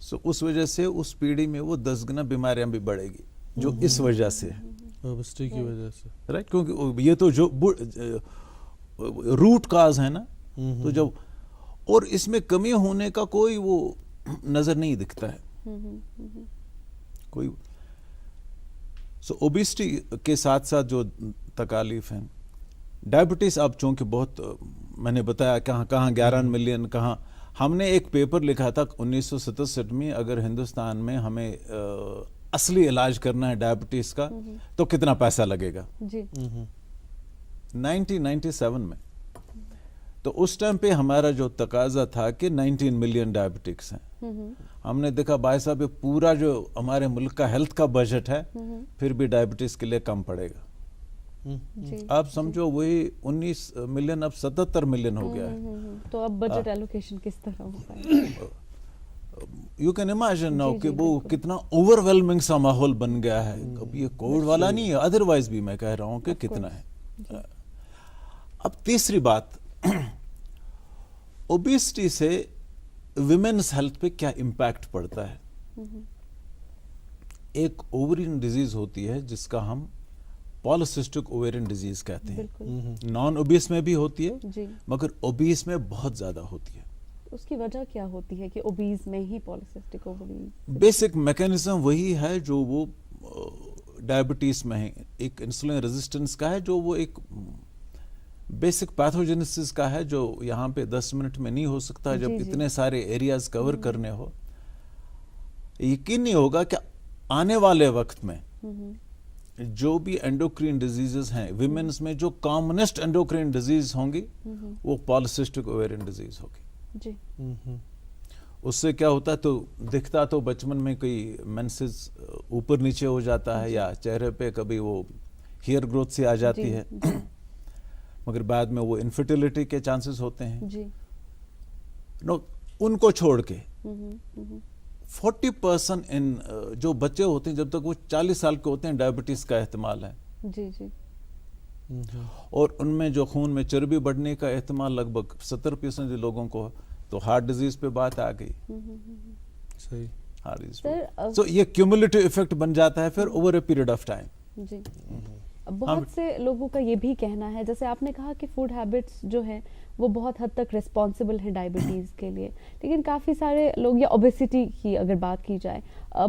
سو اس وجہ سے اس پیڑھی میں وہ 10 گنا بیماریاں بھی بڑھے گی, جو اس وجہ سے ہے, اوبیسٹی کی وجہ سے, رائٹ. کیونکہ یہ تو جو روٹ کاز ہے نا, تو جب اور اس میں کمی ہونے کا کوئی وہ نظر نہیں دکھتا ہے کوئی. سو اوبیسٹی کے ساتھ ساتھ جو تکالیف ہیں, ڈائبٹیز اب چونکہ بہت میں نے بتایا کہاں کہاں 11 ملین کہاں. ہم نے ایک پیپر لکھا تھا 1967 میں, اگر ہندوستان میں ہمیں اصلی علاج کرنا ہے ڈائبٹیز کا تو کتنا پیسہ لگے گا. 1997 میں تو اس ٹائم پہ ہمارا جو تقاضا تھا کہ 19 ملین ڈائبٹکس ہیں. ہم نے دیکھا بھائی صاحب پورا جو ہمارے ملک کا ہیلتھ کا بجٹ ہے پھر بھی ڈائبٹیز کے لیے کم پڑے گا. آپ سمجھو وہی 19 ملین اب 77 ملین ہو گیا ہے. تو اب بجٹ ایلوکیشن کس طرح ہوگا؟ یو کین امیجن ناؤ کہ وہ کتنا اوور ویلمنگ سا ماحول بن گیا ہے. اب یہ کووڈ والا نہیں ہے, ادروائز بھی میں کہہ رہا ہوں کہ کتنا ہے. اب تیسری بات, اوبیسٹی سے ویمنس ہیلتھ پہ کیا امپیکٹ پڑتا ہے. ایک اوورین ڈیزیز ہوتی ہے جس کا ہم پالیسسٹک اوویرین ڈیزیز کہتے ہیں. نان اوبیس میں بھی ہوتی ہے مگر اوبیس میں بہت زیادہ ہوتی ہے. اس کی وجہ کیا ہوتی ہے کہ اوبیز میں ہی پالیسسٹک اوویرین؟ بیسک میکینزم وہی ہے جو وہ ڈائبٹیز میں ہے, ایک انسولین ریزسٹنس کا ہے, جو وہ ایک بیسک پیتھوجینسس کا ہے جو یہاں پہ 10 منٹ میں نہیں ہو سکتا جب اتنے سارے ایریاز کور کرنے ہو. یقین نہیں ہوگا کہ آنے والے وقت میں جو بھی انڈوکرین ڈیزیزز ہیں ویمنز میں, جو کامنسٹ انڈوکرین ڈیزیز ہوں گی وہ پالیسسٹک اوویرین ڈیزیز ہوگی. جی اس سے کیا ہوتا ہے تو دکھتا تو بچپن میں کوئی مینسز اوپر نیچے ہو جاتا ہے یا چہرے پہ کبھی وہ ہیئر گروتھ سے آ جاتی ہے, مگر بعد میں وہ انفرٹیلٹی کے چانسز ہوتے ہیں. نو ان کو چھوڑ کے 40% ان جو بچے ہوتے ہیں جب تک وہ 40 سال کے ہوتے ہیں ڈائبٹیز کا احتمال ہے. جی جی. اور ان میں جو خون میں چربی بڑھنے کا احتمال لگ بھگ 70% لوگوں کو, تو ہارٹ ڈیزیز پہ بات آ گئی. صحیح. سو یہ کیومولیٹو ایفیکٹ بن جاتا ہے پھر over a period of time. جی. بہت سے لوگوں کا یہ بھی کہنا ہے, جیسے آپ نے کہا کہ فوڈ ہیبٹس جو ہیں وہ بہت حد تک ریسپانسبل ہے ڈائبٹیز کے لیے, لیکن کافی سارے لوگ, یا اوبیسٹی کی اگر بات کی جائے,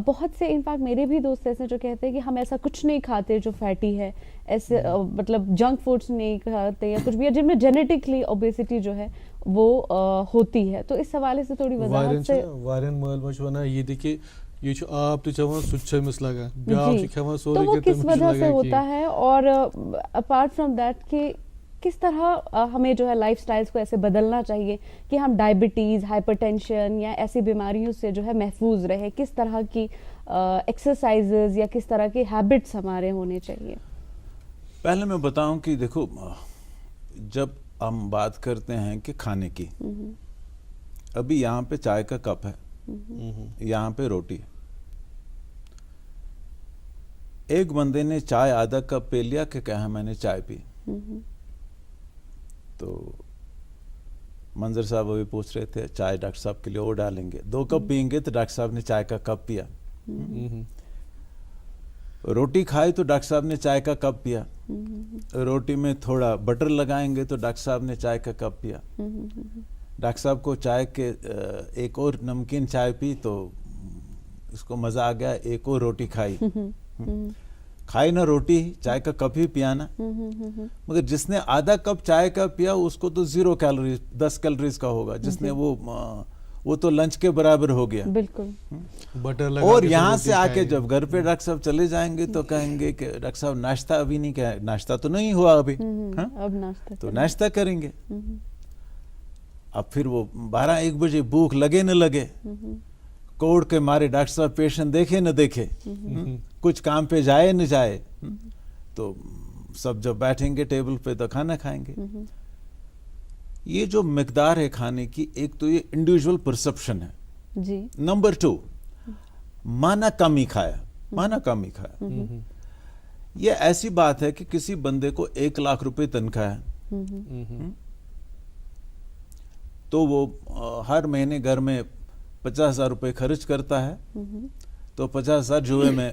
بہت سے انفیکٹ میرے بھی دوست ایسے جو کہتے ہیں کہ ہم ایسا کچھ نہیں کھاتے جو فیٹی ہے, ایسے مطلب جنک فوڈس نہیں کھاتے یا کچھ بھی, جن میں جینیٹکلی اوبیسٹی جو ہے وہ ہوتی ہے. تو اس حوالے سے تھوڑی وضاحت سے. وارن مال مچ ونا یہ دیکھیں یہ چھو آپ تو چاہوں سچ چمس لگا بیاو چھ کھوا سورے تو وہ کس وجہ سے ہوتا ہے, اور اپارٹ فرام دیٹ کہ کس طرح ہمیں جو ہے لائف سٹائلز کو ایسے بدلنا چاہیے کہ ہم ڈائبٹیز, ہائپر ٹینشن یا ایسی بیماریوں سے جو ہے محفوظ رہے, کس طرح کی ایکسرسائزز یا کس طرح کے ہیبٹس ہمارے ہونے چاہیے. پہلے میں بتاؤں کہ دیکھو جب ہم بات کرتے ہیں کہ کھانے کی, ابھی یہاں پہ چائے کا کپ ہے, یہاں پہ روٹی ہے. ایک بندے نے چائے آدھا کپ پی لیا کہ کہا میں نے چائے پی, تو منظر صاحب ابھی پوچھ رہے تھے چائے ڈاکٹر صاحب کے لیے وہ ڈالیں گے, 2 کپ پئیں گے تو ڈاکٹر صاحب نے چائے کا کپ پیا. روٹی کھائی تو ڈاکٹر صاحب نے چائے کا کپ پیا. روٹی میں تھوڑا بٹر لگائیں گے تو ڈاکٹر صاحب نے چائے کا کپ پیا. ڈاکٹر صاحب کو چائے کے ایک اور نمکین چائے پی تو اس کو مزہ آ گیا, ایک اور روٹی کھائی. کھائی نا روٹی, چائے کا کپ ہی پیا نا, مگر جس نے آدھا کپ چائے کا پیا اس کو تو 0 کیلوریز 10 کیلوریز کا ہوگا, جس نے وہ تو لنچ کے برابر ہو گیا. بالکل. اور یہاں سے آ کے جب گھر پہ ڈاکٹر صاحب چلے جائیں گے تو کہیں گے کہ ڈاکٹر صاحب ناشتہ ابھی نہیں کیا, ناشتہ تو نہیں ہوا ابھی, تو ناشتہ کریں گے. اب پھر وہ 12-1 بجے بھوک لگے نہ لگے, کوڑ کے مارے ڈاکٹر صاحب پیشنٹ دیکھے نہ دیکھے, کچھ کام پہ جائے نہ جائے, تو سب جب بیٹھیں گے ٹیبل پہ تو کھانا کھائیں گے. یہ جو مقدار ہے کھانے کی, ایک تو یہ انڈیویجول پرسپشن ہے. جی. نمبر 2 مانا کم ہی کھایا, مانا کم ہی کھایا. یہ ایسی بات ہے کہ کسی بندے کو 1 لاکھ روپے تنخواہ ہے, تو وہ ہر مہینے گھر میں 50,000 روپے خرچ کرتا ہے, تو 50,000 جوئے میں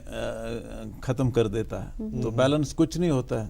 ختم کر دیتا ہے, تو بیلنس کچھ نہیں ہوتا ہے.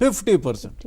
50%।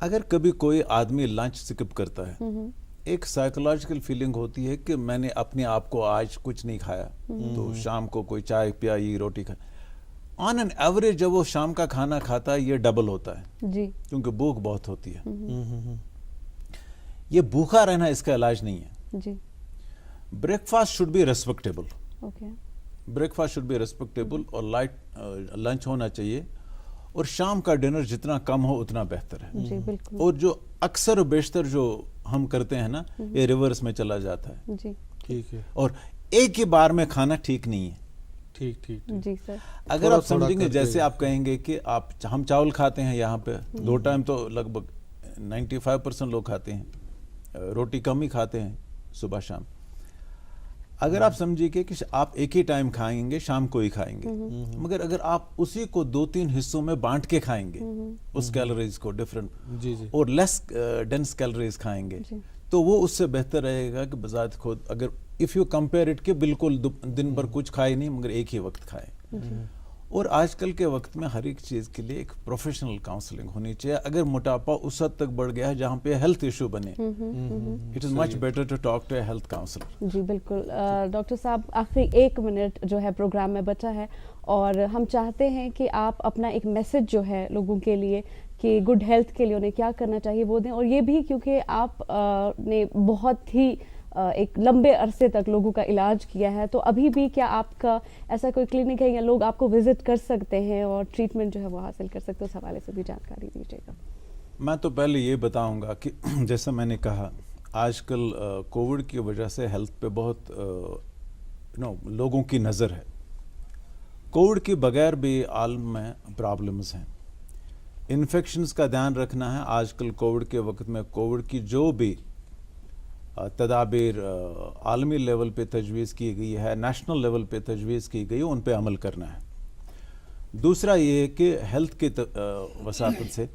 اگر کبھی کوئی آدمی لنچ سکپ کرتا ہے ایک سائیکولوجیکل فیلنگ ہوتی ہے کہ میں نے اپنے آپ کو آج کچھ نہیں کھایا تو شام کو کوئی چائے پیائی روٹی کھائی. آن این ایوریج جب وہ شام کا کھانا کھاتا ہے یہ ڈبل ہوتا ہے جی کیونکہ بھوک بہت ہوتی ہے. یہ بھوکا رہنا اس کا علاج نہیں ہے. جی breakfast should be respectable. Okay breakfast should be respectable اور لائٹ لنچ ہونا چاہیے اور شام کا ڈنر جتنا کم ہو اتنا بہتر ہے. جی بالکل. اور جو اکثر و بیشتر جو ہم کرتے ہیں نا یہ ریورس میں چلا جاتا ہے. جی ٹھیک ہے. اور ایک ہی بار میں کھانا ٹھیک نہیں ہے. ٹھیک ٹھیک. جی سر. اگر آپ سمجھیں گے جیسے آپ کہیں گے کہ ہم چاول کھاتے ہیں یہاں پہ 2 ٹائم تو لگ بھگ 95% لوگ کھاتے ہیں, روٹی کم ہی کھاتے ہیں صبح شام. اگر آپ سمجھیے کہ آپ ایک ہی ٹائم کھائیں گے شام کو ہی کھائیں گے مگر اگر آپ اسی کو 2-3 حصوں میں بانٹ کے کھائیں گے اس کیلوریز کو ڈفرنٹ اور لیس ڈینس کیلوریز کھائیں گے تو وہ اس سے بہتر رہے گا کہ بذات خود اگر اف یو کمپیئر اٹ کہ بالکل دن بھر کچھ کھائے نہیں مگر ایک ہی وقت کھائے. اور آج کل کے وقت میں ہر ایک چیز کے لیے ایک پروفیشنل کاؤنسلنگ ہونی چاہیے. اگر موٹاپا اس حد تک بڑھ گیا ہے جہاں پہ ہیلتھ ایشو بنے it is much better to talk to a health counsellor. جی بالکل. ڈاکٹر صاحب آخری 1 منٹ جو ہے پروگرام میں بچا ہے اور ہم چاہتے ہیں کہ آپ اپنا ایک میسج جو ہے لوگوں کے لیے کہ گڈ ہیلتھ کے لیے انہیں کیا کرنا چاہیے وہ دیں. اور یہ بھی کیونکہ آپ نے بہت ہی ایک لمبے عرصے تک لوگوں کا علاج کیا ہے تو ابھی بھی کیا آپ کا ایسا کوئی کلینک ہے یا لوگ آپ کو وزٹ کر سکتے ہیں اور ٹریٹمنٹ جو ہے وہ حاصل کر سکتے ہیں, اس حوالے سے بھی جانکاری دیجیے گا. میں تو پہلے یہ بتاؤں گا کہ جیسا میں نے کہا آج کل کووڈ کی وجہ سے ہیلتھ پہ بہت لوگوں کی نظر ہے. کووڈ کے بغیر بھی عالم میں پرابلمز ہیں. انفیکشنز کا دھیان رکھنا ہے. آج کل کووڈ کے وقت میں کووڈ کی جو بھی تدابیر عالمی لیول پہ تجویز کی گئی ہے نیشنل لیول پہ تجویز کی گئی ان پہ عمل کرنا ہے. دوسرا یہ ہے کہ ہیلتھ کی وساطت سے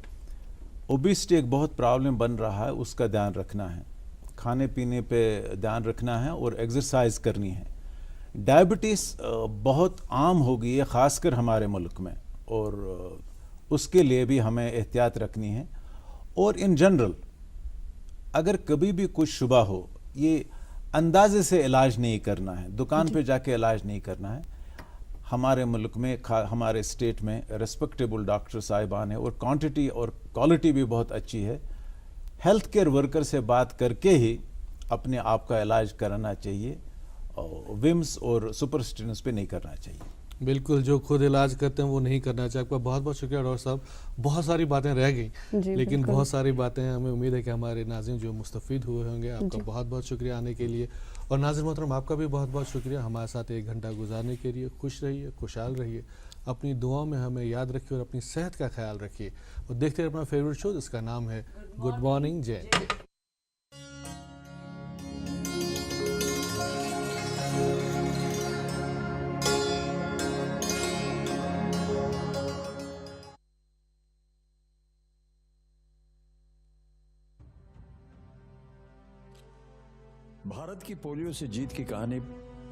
اوبیسٹی ایک بہت پرابلم بن رہا ہے, اس کا دھیان رکھنا ہے. کھانے پینے پہ دھیان رکھنا ہے اور ایکسرسائز کرنی ہے. ڈائبٹیز بہت عام ہو گئی ہے خاص کر ہمارے ملک میں اور اس کے لیے بھی ہمیں احتیاط رکھنی ہے. اور ان جنرل اگر کبھی بھی کچھ شبہ ہو یہ اندازے سے علاج نہیں کرنا ہے, دکان پہ جا کے علاج نہیں کرنا ہے. ہمارے ملک میں ہمارے اسٹیٹ میں ریسپیکٹیبل ڈاکٹر صاحبان ہیں اور کوانٹٹی اور کوالٹی بھی بہت اچھی ہے. ہیلتھ کیئر ورکر سے بات کر کے ہی اپنے آپ کا علاج کرانا چاہیے, ومس اور سپرسٹیشنز پہ نہیں کرنا چاہیے. بالکل, جو خود علاج کرتے ہیں وہ نہیں کرنا چاہیے. آپ کا بہت بہت شکریہ ڈاکٹر صاحب. بہت ساری باتیں رہ گئیں لیکن بہت ساری باتیں ہمیں امید ہے کہ ہمارے ناظرین جو مستفید ہوئے ہوں گے. آپ کا بہت بہت شکریہ آنے کے لیے. اور ناظرین محترم آپ کا بھی بہت بہت شکریہ ہمارے ساتھ 1 گھنٹہ گزارنے کے لیے. خوش رہیے, خوشحال رہیے, اپنی دعاؤں میں ہمیں یاد رکھیے اور اپنی صحت کا خیال رکھیے. اور دیکھتے رہیے اپنا فیوریٹ شو جس کا نام ہے گڈ مارننگ جے اینڈ کے. بھارت کی پولیو سے جیت کی کہانی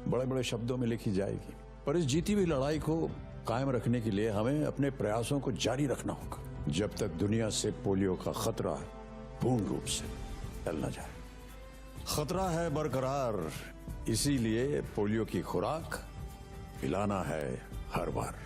بڑے بڑے شبدوں میں لکھی جائے گی پر اس جیتی ہوئی لڑائی کو قائم رکھنے کے لیے ہمیں اپنے پریاسوں کو جاری رکھنا ہوگا جب تک دنیا سے پولیو کا خطرہ پورن روپ سے ٹل نہ جائے. خطرہ ہے برقرار, اسی لیے پولیو کی خوراک پلانا ہے ہر بار.